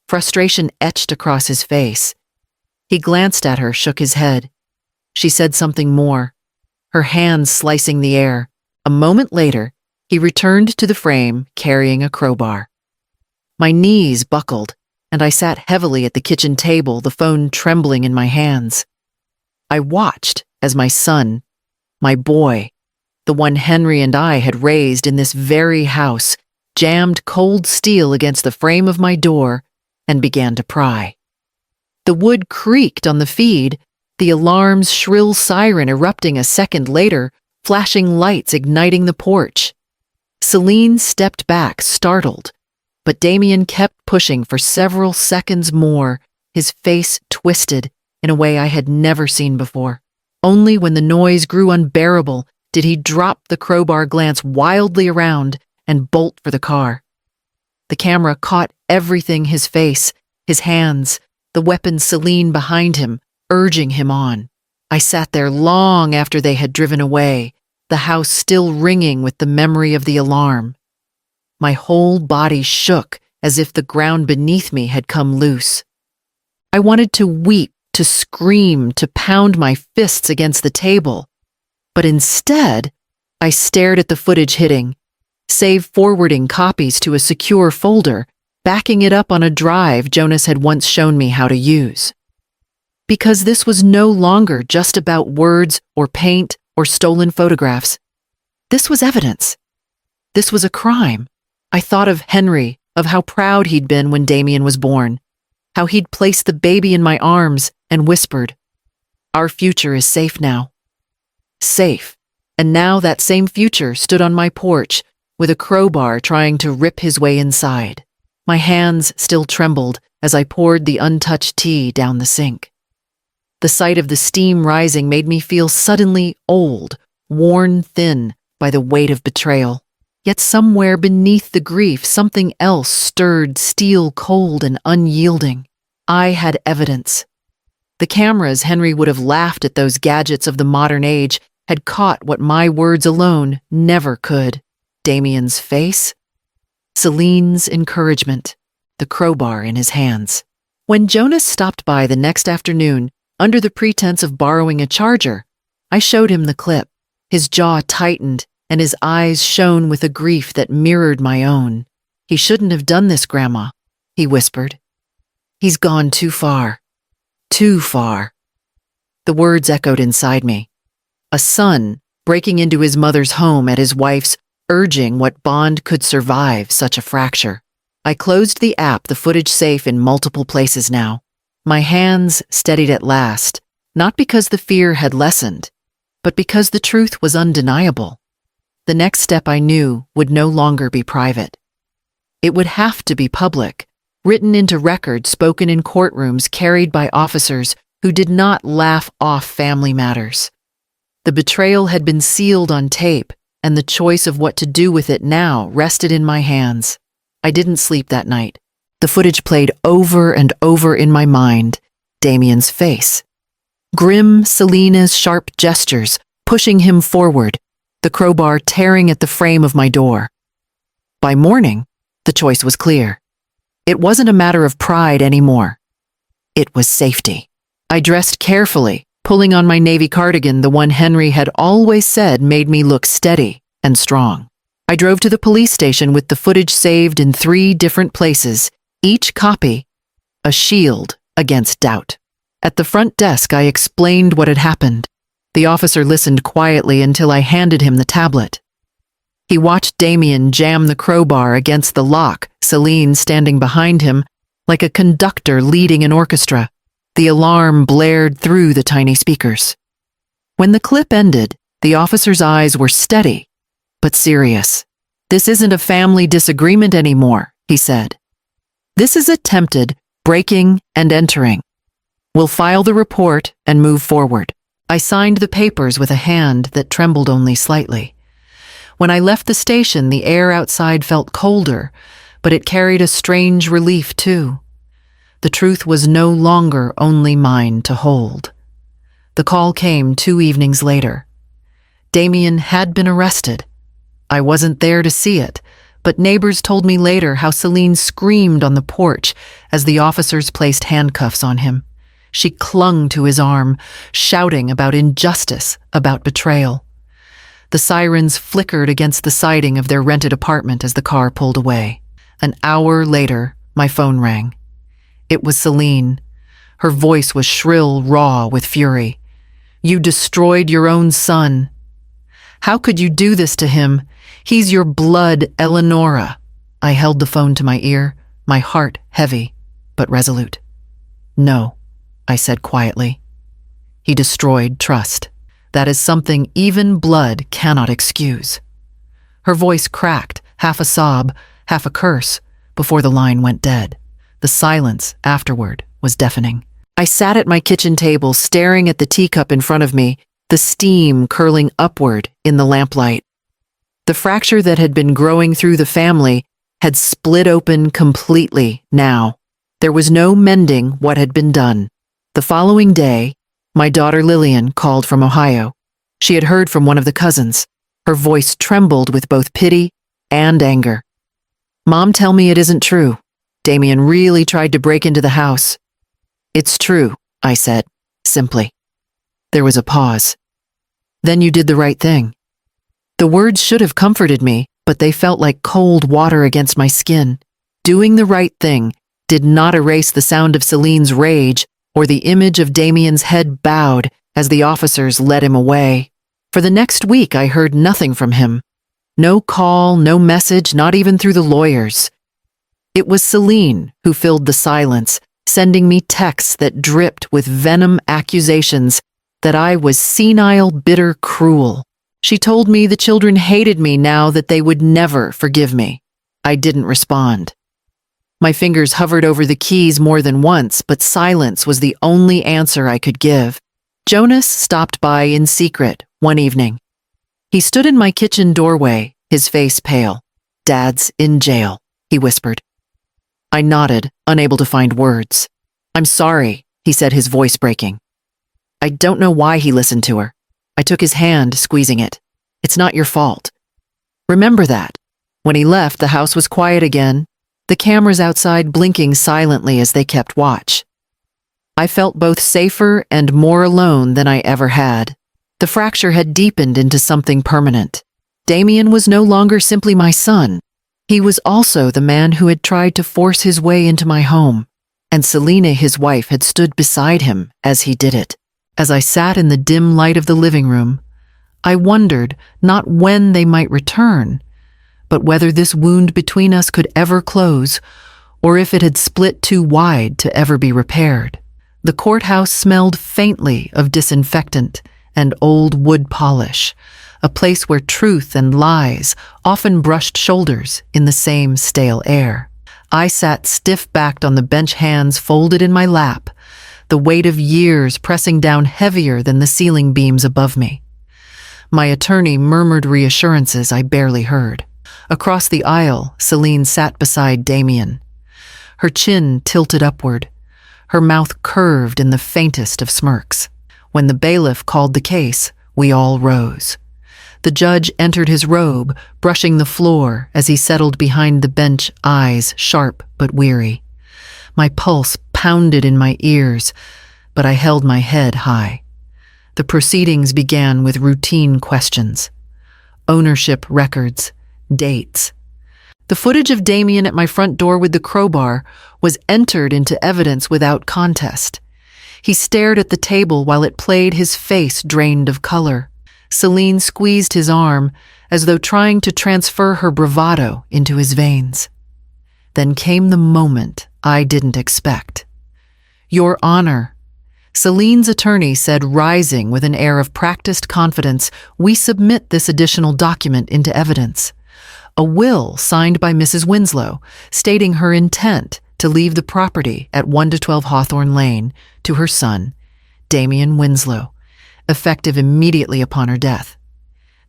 Frustration etched across his face. He glanced at her, shook his head. She said something more, her hands slicing the air. A moment later, he returned to the frame, carrying a crowbar. My knees buckled, and I sat heavily at the kitchen table, the phone trembling in my hands. I watched as my son, my boy, the one Henry and I had raised in this very house, jammed cold steel against the frame of my door and began to pry. The wood creaked on the feed, the alarm's shrill siren erupting a second later, flashing lights igniting the porch. Celine stepped back, startled, but Damien kept pushing for several seconds more, his face twisted in a way I had never seen before. Only when the noise grew unbearable did he drop the crowbar, glance wildly around, and bolt for the car. The camera caught everything: his face, his hands, the weapon Celine behind him, urging him on. I sat there long after they had driven away, the house still ringing with the memory of the alarm. My whole body shook as if the ground beneath me had come loose. I wanted to weep, to scream, to pound my fists against the table. But instead, I stared at the footage hitting, save forwarding copies to a secure folder, backing it up on a drive Jonas had once shown me how to use. Because this was no longer just about words or paint or stolen photographs. This was evidence. This was a crime. I thought of Henry, of how proud he'd been when Damien was born, how he'd placed the baby in my arms and whispered, "Our future is safe now." Safe. And now that same future stood on my porch with a crowbar trying to rip his way inside. My hands still trembled as I poured the untouched tea down the sink. The sight of the steam rising made me feel suddenly old, worn thin by the weight of betrayal. Yet somewhere beneath the grief, something else stirred, steel cold and unyielding. I had evidence. The cameras Henry would have laughed at, those gadgets of the modern age, had caught what my words alone never could. Damien's face, Celine's encouragement, the crowbar in his hands. When Jonas stopped by the next afternoon, under the pretense of borrowing a charger, I showed him the clip. His jaw tightened and his eyes shone with a grief that mirrored my own. "He shouldn't have done this, Grandma," he whispered. "He's gone too far. Too far." The words echoed inside me. A son breaking into his mother's home at his wife's urging. What bond could survive such a fracture? I closed the app, the footage safe in multiple places now. My hands steadied at last, not because the fear had lessened, but because the truth was undeniable. The next step, I knew, would no longer be private. It would have to be public, written into records, spoken in courtrooms, carried by officers who did not laugh off family matters. The betrayal had been sealed on tape, and the choice of what to do with it now rested in my hands. I didn't sleep that night. The footage played over and over in my mind. Damien's face. Grim Selena's sharp gestures, pushing him forward, the crowbar tearing at the frame of my door. By morning, the choice was clear. It wasn't a matter of pride anymore. It was safety. I dressed carefully, pulling on my navy cardigan, the one Henry had always said made me look steady and strong. I drove to the police station with the footage saved in 3 different places, each copy a shield against doubt. At the front desk, I explained what had happened. The officer listened quietly until I handed him the tablet. He watched Damien jam the crowbar against the lock, Celine standing behind him, like a conductor leading an orchestra. The alarm blared through the tiny speakers. When the clip ended, the officer's eyes were steady, but serious. "This isn't a family disagreement anymore," he said. "This is attempted breaking and entering. We'll file the report and move forward." I signed the papers with a hand that trembled only slightly. When I left the station, the air outside felt colder, but it carried a strange relief too. The truth was no longer only mine to hold. The call came 2 evenings later. Damien had been arrested. I wasn't there to see it, but neighbors told me later how Celine screamed on the porch as the officers placed handcuffs on him. She clung to his arm, shouting about injustice, about betrayal. The sirens flickered against the siding of their rented apartment as the car pulled away. An hour later, my phone rang. It was Celine. Her voice was shrill, raw with fury. "You destroyed your own son. How could you do this to him? He's your blood, Eleonora." I held the phone to my ear, my heart heavy, but resolute. "No," I said quietly. "He destroyed trust. That is something even blood cannot excuse." Her voice cracked, half a sob, half a curse, before the line went dead. The silence afterward was deafening. I sat at my kitchen table, staring at the teacup in front of me, the steam curling upward in the lamplight. The fracture that had been growing through the family had split open completely now. There was no mending what had been done. The following day, my daughter Lillian called from Ohio. She had heard from one of the cousins. Her voice trembled with both pity and anger. "Mom, tell me it isn't true. Damien really tried to break into the house." "It's true," I said, simply. There was a pause. "Then you did the right thing." The words should have comforted me, but they felt like cold water against my skin. Doing the right thing did not erase the sound of Celine's rage or the image of Damien's head bowed as the officers led him away. For the next week, I heard nothing from him. No call, no message, not even through the lawyers. It was Celine who filled the silence, sending me texts that dripped with venom accusations that I was senile, bitter, cruel. She told me the children hated me now, that they would never forgive me. I didn't respond. My fingers hovered over the keys more than once, but silence was the only answer I could give. Jonas stopped by in secret one evening. He stood in my kitchen doorway, his face pale. "Dad's in jail," he whispered. I nodded, unable to find words. "I'm sorry," he said, his voice breaking. I don't know why he listened to her. I took his hand, squeezing it. "It's not your fault. Remember that." When he left, the house was quiet again, the cameras outside blinking silently as they kept watch. I felt both safer and more alone than I ever had. The fracture had deepened into something permanent. Damien was no longer simply my son. He was also the man who had tried to force his way into my home, and Selena, his wife, had stood beside him as he did it. As I sat in the dim light of the living room, I wondered not when they might return, but whether this wound between us could ever close, or if it had split too wide to ever be repaired. The courthouse smelled faintly of disinfectant and old wood polish, a place where truth and lies often brushed shoulders in the same stale air. I sat stiff-backed on the bench, hands folded in my lap, the weight of years pressing down heavier than the ceiling beams above me. My attorney murmured reassurances I barely heard. Across the aisle, Celine sat beside Damien. Her chin tilted upward, her mouth curved in the faintest of smirks. When the bailiff called the case, we all rose. The judge entered his robe, brushing the floor as he settled behind the bench, eyes sharp but weary. My pulse pounded in my ears, but I held my head high. The proceedings began with routine questions. Ownership records, dates. The footage of Damien at my front door with the crowbar was entered into evidence without contest. He stared at the table while it played, his face drained of color. Celine squeezed his arm as though trying to transfer her bravado into his veins. Then came the moment I didn't expect. "Your Honor," Celine's attorney said, rising with an air of practiced confidence, "we submit this additional document into evidence. A will signed by Mrs. Winslow, stating her intent to leave the property at 1 to 12 Hawthorne Lane to her son, Damien Winslow, effective immediately upon her death.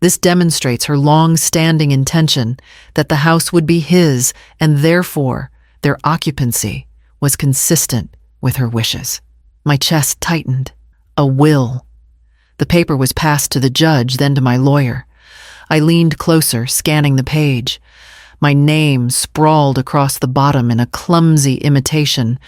This demonstrates her long-standing intention that the house would be his, and therefore their occupancy was consistent with her wishes." My chest tightened. A will. The paper was passed to the judge, then to my lawyer. I leaned closer, scanning the page. My name sprawled across the bottom in a clumsy imitation,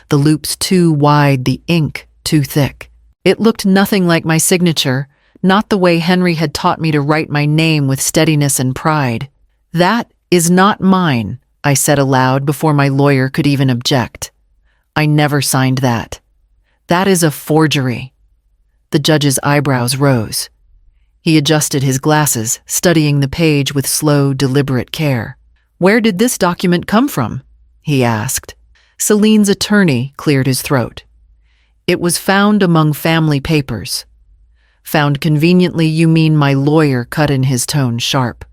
the loops too wide, the ink too thick. It looked nothing like my signature, not the way Henry had taught me to write my name with steadiness and pride. "That is not mine," I said aloud before my lawyer could even object. "I never signed that. That is a forgery." The judge's eyebrows rose. He adjusted his glasses, studying the page with slow, deliberate care. "Where did this document come from?" he asked. Celine's attorney cleared his throat. "It was found among family papers." "Found conveniently, you mean?" My lawyer cut in, his tone sharp.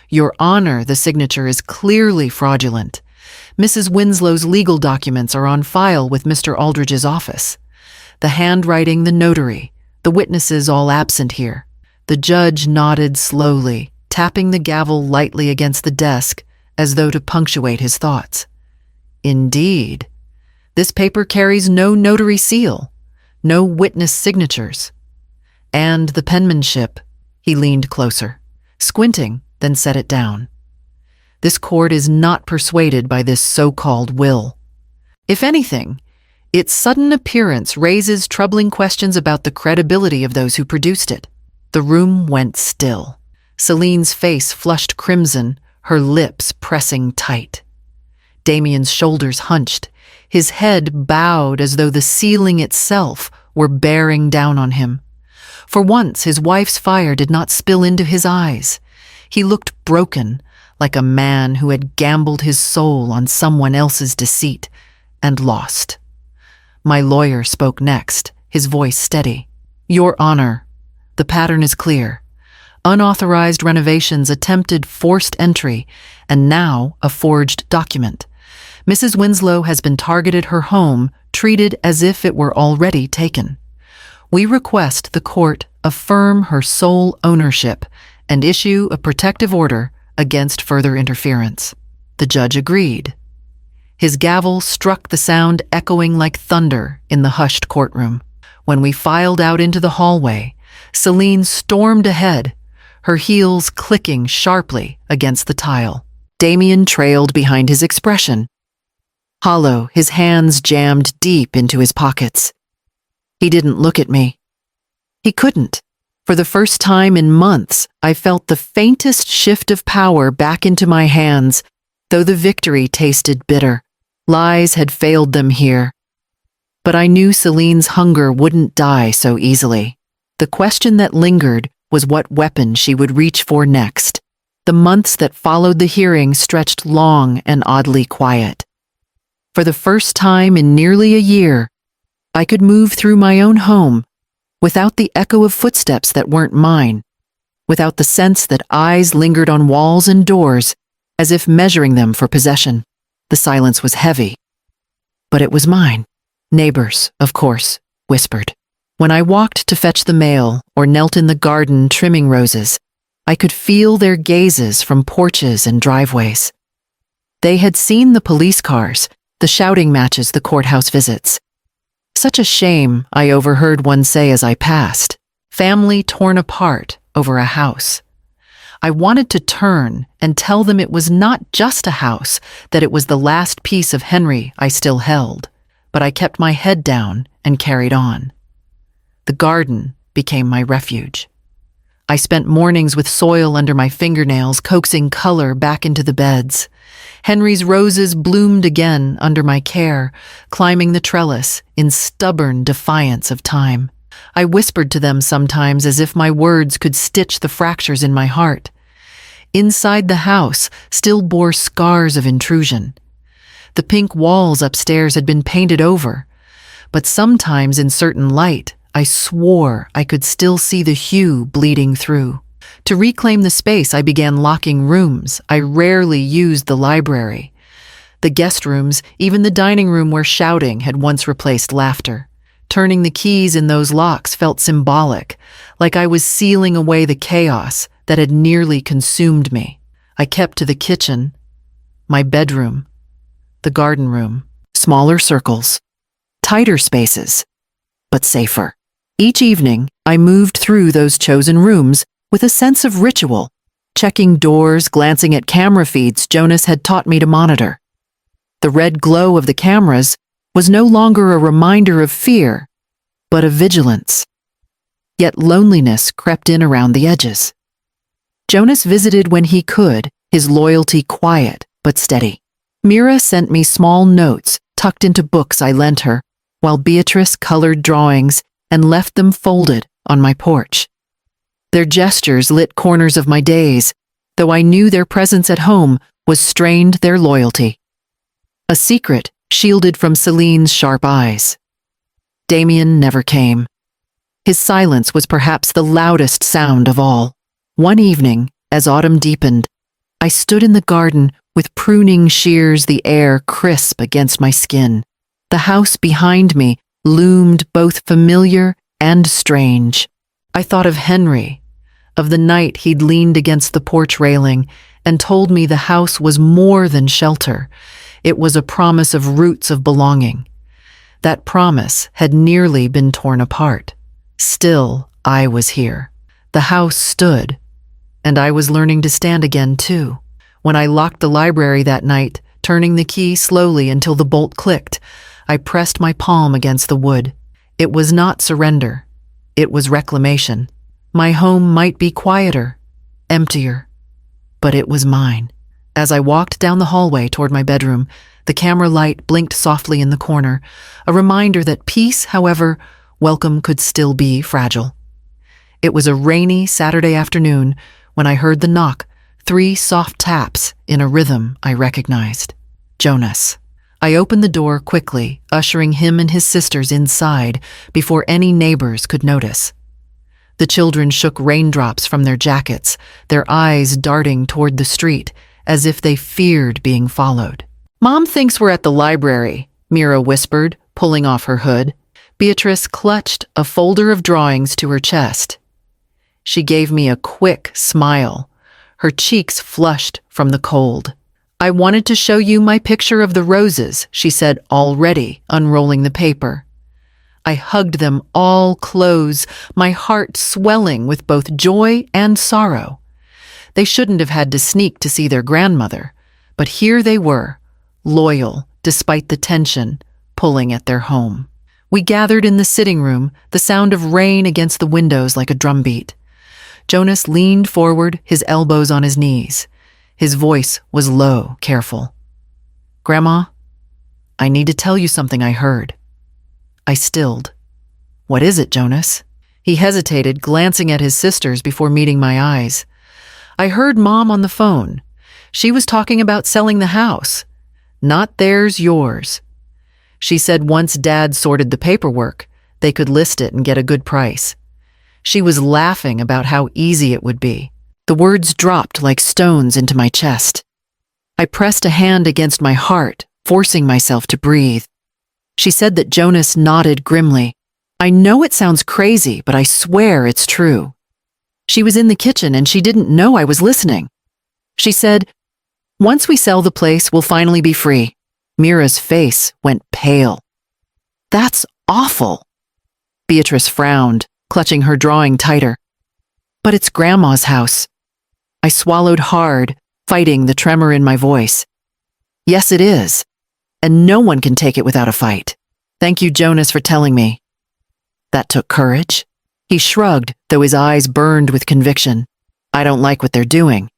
"Your Honor, the signature is clearly fraudulent. Mrs. Winslow's legal documents are on file with Mr. Aldridge's office. The handwriting, the notary, the witnesses all absent here." The judge nodded slowly, tapping the gavel lightly against the desk as though to punctuate his thoughts. "Indeed. This paper carries no notary seal, no witness signatures. And the penmanship," he leaned closer, squinting, then set it down. "This court is not persuaded by this so-called will. If anything, its sudden appearance raises troubling questions about the credibility of those who produced it." The room went still. Celine's face flushed crimson, her lips pressing tight. Damien's shoulders hunched, his head bowed as though the ceiling itself were bearing down on him. For once, his wife's fire did not spill into his eyes. He looked broken, like a man who had gambled his soul on someone else's deceit and lost. My lawyer spoke next, his voice steady. "Your Honor, the pattern is clear. Unauthorized renovations, attempted forced entry, and now a forged document. Mrs. Winslow has been targeted, her home treated as if it were already taken. We request the court affirm her sole ownership and issue a protective order against further interference." The judge agreed. His gavel struck, the sound echoing like thunder in the hushed courtroom. When we filed out into the hallway, Celine stormed ahead, her heels clicking sharply against the tile. Damien trailed behind, his expression hollow, his hands jammed deep into his pockets. He didn't look at me. He couldn't. For the first time in months, I felt the faintest shift of power back into my hands, though the victory tasted bitter. Lies had failed them here. But I knew Celine's hunger wouldn't die so easily. The question that lingered was what weapon she would reach for next. The months that followed the hearing stretched long and oddly quiet. For the first time in nearly a year, I could move through my own home without the echo of footsteps that weren't mine, without the sense that eyes lingered on walls and doors as if measuring them for possession. The silence was heavy, but it was mine. Neighbors, of course, whispered. When I walked to fetch the mail or knelt in the garden trimming roses, I could feel their gazes from porches and driveways. They had seen the police cars, the shouting matches, the courthouse visits. "Such a shame," I overheard one say as I passed. "Family torn apart over a house." I wanted to turn and tell them it was not just a house, that it was the last piece of Henry I still held. But I kept my head down and carried on. The garden became my refuge. I spent mornings with soil under my fingernails, coaxing color back into the beds. Henry's roses bloomed again under my care, climbing the trellis in stubborn defiance of time. I whispered to them sometimes as if my words could stitch the fractures in my heart. Inside the house still bore scars of intrusion. The pink walls upstairs had been painted over, but sometimes in certain light, I swore I could still see the hue bleeding through. To reclaim the space, I began locking rooms. I rarely used the library, the guest rooms, even the dining room where shouting had once replaced laughter. Turning the keys in those locks felt symbolic, like I was sealing away the chaos that had nearly consumed me. I kept to the kitchen, my bedroom, the garden room. Smaller circles, tighter spaces, but safer. Each evening, I moved through those chosen rooms with a sense of ritual, checking doors, glancing at camera feeds Jonas had taught me to monitor. The red glow of the cameras was no longer a reminder of fear, but of vigilance. Yet loneliness crept in around the edges. Jonas visited when he could, his loyalty quiet but steady. Mira sent me small notes tucked into books I lent her, while Beatrice colored drawings and left them folded on my porch. Their gestures lit corners of my days, though I knew their presence at home was strained their loyalty. A secret shielded from Celine's sharp eyes. Damien never came. His silence was perhaps the loudest sound of all. One evening, as autumn deepened, I stood in the garden with pruning shears, the air crisp against my skin. The house behind me loomed both familiar and strange. I thought of Henry, of the night he'd leaned against the porch railing and told me the house was more than shelter. It was a promise of roots of belonging. That promise had nearly been torn apart. Still, I was here. The house stood, and I was learning to stand again, too. When I locked the library that night, turning the key slowly until the bolt clicked, I pressed my palm against the wood. It was not surrender. It was reclamation. My home might be quieter, emptier, but it was mine. As I walked down the hallway toward my bedroom, the camera light blinked softly in the corner, a reminder that peace, however welcome, could still be fragile. It was a rainy Saturday afternoon when I heard the knock, 3 soft taps in a rhythm I recognized. Jonas. I opened the door quickly, ushering him and his sisters inside before any neighbors could notice. The children shook raindrops from their jackets, their eyes darting toward the street, as if they feared being followed. "Mom thinks we're at the library," Mira whispered, pulling off her hood. Beatrice clutched a folder of drawings to her chest. She gave me a quick smile, her cheeks flushed from the cold. "I wanted to show you my picture of the roses," she said, already unrolling the paper. I hugged them all close, my heart swelling with both joy and sorrow. They shouldn't have had to sneak to see their grandmother, but here they were, loyal despite the tension pulling at their home. We gathered in the sitting room, the sound of rain against the windows like a drumbeat. Jonas leaned forward, his elbows on his knees. His voice was low, careful. "Grandma, I need to tell you something I heard." I stilled. "What is it, Jonas?" He hesitated, glancing at his sisters before meeting my eyes. "I heard Mom on the phone. She was talking about selling the house. Not theirs, yours. She said once Dad sorted the paperwork, they could list it and get a good price. She was laughing about how easy it would be." The words dropped like stones into my chest. I pressed a hand against my heart, forcing myself to breathe. She said that Jonas nodded grimly. "I know it sounds crazy, but I swear it's true. She was in the kitchen and she didn't know I was listening. She said, 'Once we sell the place, we'll finally be free.'" Mira's face went pale. "That's awful." Beatrice frowned, clutching her drawing tighter. "But it's Grandma's house." I swallowed hard, fighting the tremor in my voice. "Yes, it is. And no one can take it without a fight. Thank you, Jonas, for telling me." That took courage. He shrugged, though his eyes burned with conviction. "I don't like what they're doing.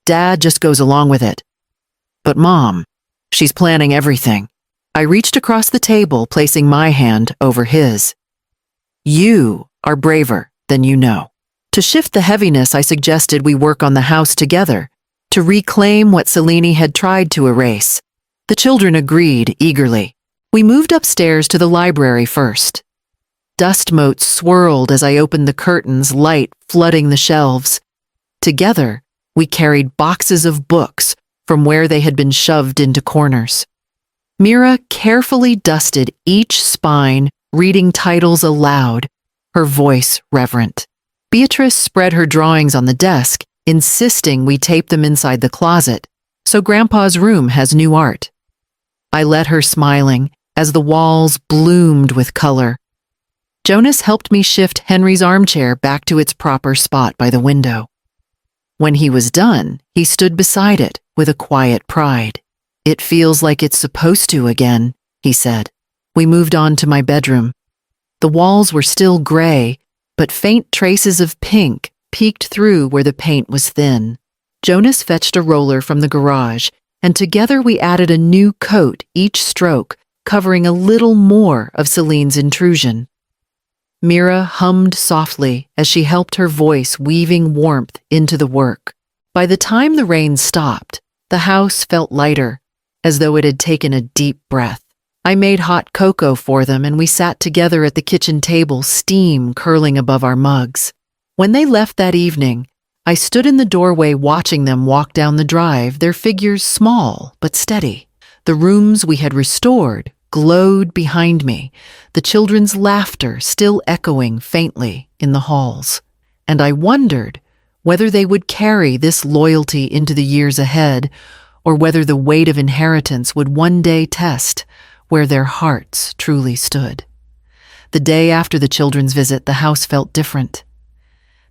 Dad just goes along with it. But Mom, she's planning everything." I reached across the table, placing my hand over his. "You are braver than you know." To shift the heaviness, I suggested we work on the house together, to reclaim what Celine had tried to erase. The children agreed eagerly. We moved upstairs to the library first. Dust motes swirled as I opened the curtains, light flooding the shelves. Together, we carried boxes of books from where they had been shoved into corners. Mira carefully dusted each spine, reading titles aloud, her voice reverent. Beatrice spread her drawings on the desk, insisting we tape them inside the closet, so Grandpa's room has new art. I let her smiling as the walls bloomed with color. Jonas helped me shift Henry's armchair back to its proper spot by the window. When he was done, he stood beside it with a quiet pride. "It feels like it's supposed to again," he said. We moved on to my bedroom. The walls were still gray, but faint traces of pink peeked through where the paint was thin. Jonas fetched a roller from the garage, and together we added a new coat each stroke, covering a little more of Celine's intrusion. Mira hummed softly as she helped, her voice weaving warmth into the work. By the time the rain stopped, The house felt lighter, as though it had taken a deep breath. I made hot cocoa for them and we sat together at the kitchen table, steam curling above our mugs. When they left that evening, I stood in the doorway watching them walk down the drive, their figures small but steady. The rooms we had restored glowed behind me, the children's laughter still echoing faintly in the halls. And I wondered whether they would carry this loyalty into the years ahead, or whether the weight of inheritance would one day test where their hearts truly stood. The day after the children's visit, the house felt different.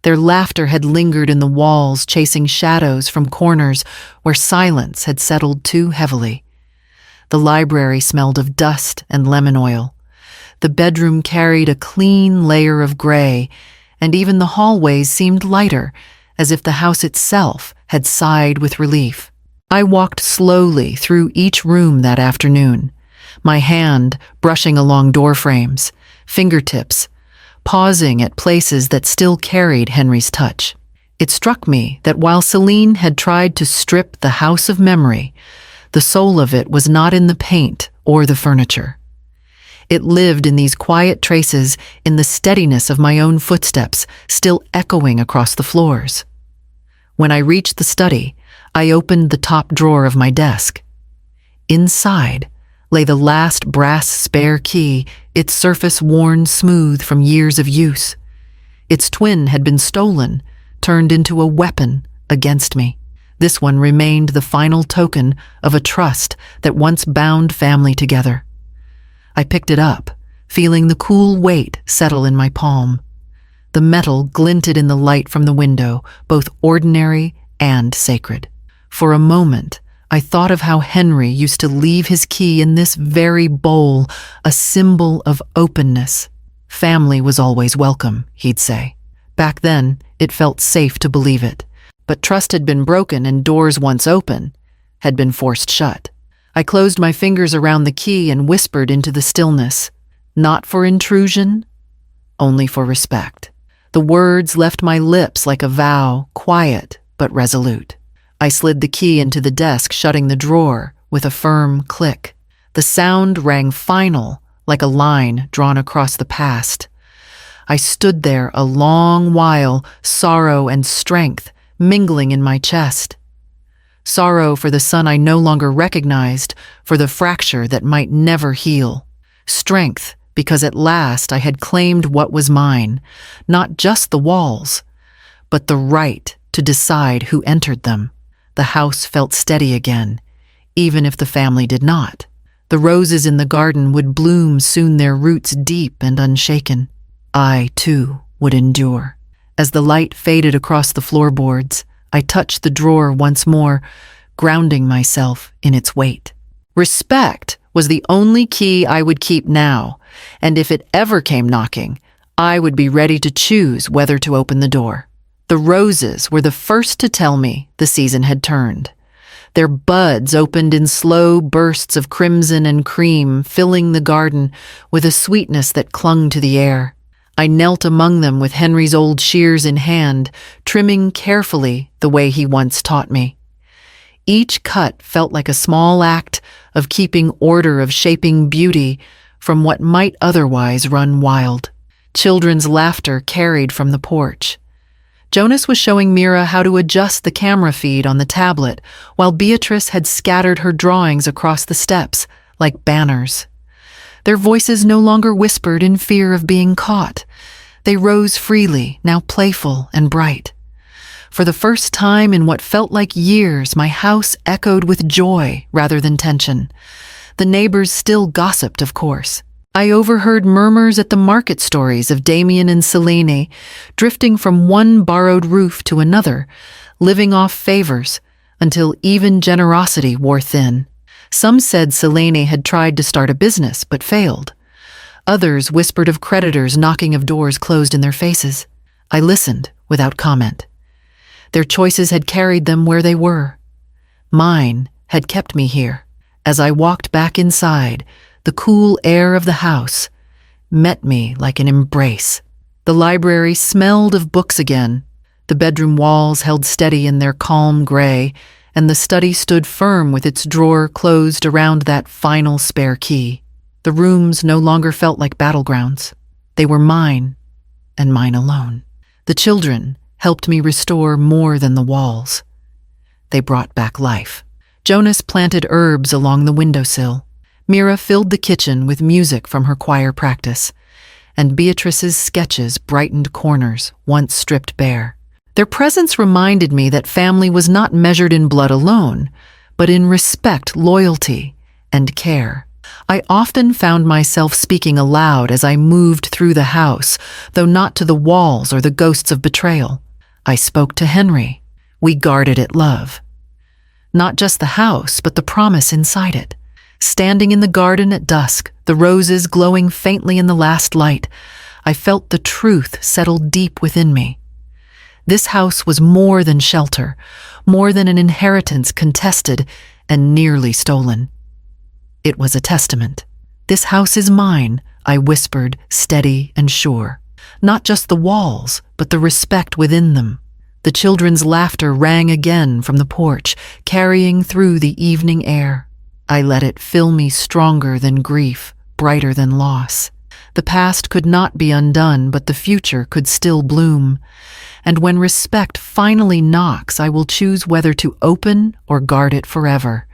Their laughter had lingered in the walls, chasing shadows from corners where silence had settled too heavily. The library smelled of dust and lemon oil. The bedroom carried a clean layer of gray, and even the hallways seemed lighter, as if the house itself had sighed with relief. I walked slowly through each room that afternoon, my hand brushing along door frames, fingertips, pausing at places that still carried Henry's touch. It struck me that while Celine had tried to strip the house of memory, the soul of it was not in the paint or the furniture. It lived in these quiet traces, in the steadiness of my own footsteps, still echoing across the floors. When I reached the study, I opened the top drawer of my desk. Inside lay the last brass spare key, its surface worn smooth from years of use. Its twin had been stolen, turned into a weapon against me. This one remained the final token of a trust that once bound family together. I picked it up, feeling the cool weight settle in my palm. The metal glinted in the light from the window, both ordinary and sacred. For a moment, I thought of how Henry used to leave his key in this very bowl, a symbol of openness. Family was always welcome, he'd say. Back then, it felt safe to believe it. But trust had been broken and doors once open had been forced shut. I closed my fingers around the key and whispered into the stillness, not for intrusion, only for respect. The words left my lips like a vow, quiet but resolute. I slid the key into the desk, shutting the drawer with a firm click. The sound rang final, like a line drawn across the past. I stood there a long while, sorrow and strength mingling in my chest. Sorrow for the son I no longer recognized, for the fracture that might never heal. Strength because at last I had claimed what was mine, not just the walls, but the right to decide who entered them. The house felt steady again, even if the family did not. The roses in the garden would bloom soon, their roots deep and unshaken. I, too, would endure. As the light faded across the floorboards, I touched the drawer once more, grounding myself in its weight. Respect was the only key I would keep now, and if it ever came knocking, I would be ready to choose whether to open the door. The roses were the first to tell me the season had turned. Their buds opened in slow bursts of crimson and cream, filling the garden with a sweetness that clung to the air. I knelt among them with Henry's old shears in hand, trimming carefully the way he once taught me. Each cut felt like a small act of keeping order, of shaping beauty from what might otherwise run wild. Children's laughter carried from the porch. Jonas was showing Mira how to adjust the camera feed on the tablet, while Beatrice had scattered her drawings across the steps like banners. Their voices no longer whispered in fear of being caught. They rose freely, now playful and bright. For the first time in what felt like years, my house echoed with joy rather than tension. The neighbors still gossiped, of course. I overheard murmurs at the market stories of Damien and Selene, drifting from one borrowed roof to another, living off favors, until even generosity wore thin. Some said Selene had tried to start a business but failed. Others whispered of creditors knocking of doors closed in their faces. I listened without comment. Their choices had carried them where they were. Mine had kept me here. As I walked back inside, the cool air of the house met me like an embrace. The library smelled of books again. The bedroom walls held steady in their calm gray, and the study stood firm with its drawer closed around that final spare key. The rooms no longer felt like battlegrounds. They were mine, and mine alone. The children helped me restore more than the walls. They brought back life. Jonas planted herbs along the windowsill. Mira filled the kitchen with music from her choir practice, and Beatrice's sketches brightened corners once stripped bare. Their presence reminded me that family was not measured in blood alone, but in respect, loyalty, and care. I often found myself speaking aloud as I moved through the house, though not to the walls or the ghosts of betrayal. I spoke to Henry. We guarded it love. Not just the house, but the promise inside it. Standing in the garden at dusk, the roses glowing faintly in the last light, I felt the truth settle deep within me. This house was more than shelter, more than an inheritance contested and nearly stolen. It was a testament. "This house is mine," I whispered, steady and sure. Not just the walls, but the respect within them. The children's laughter rang again from the porch, carrying through the evening air. I let it fill me stronger than grief, brighter than loss. The past could not be undone, but the future could still bloom. And when respect finally knocks, I will choose whether to open or guard it forever.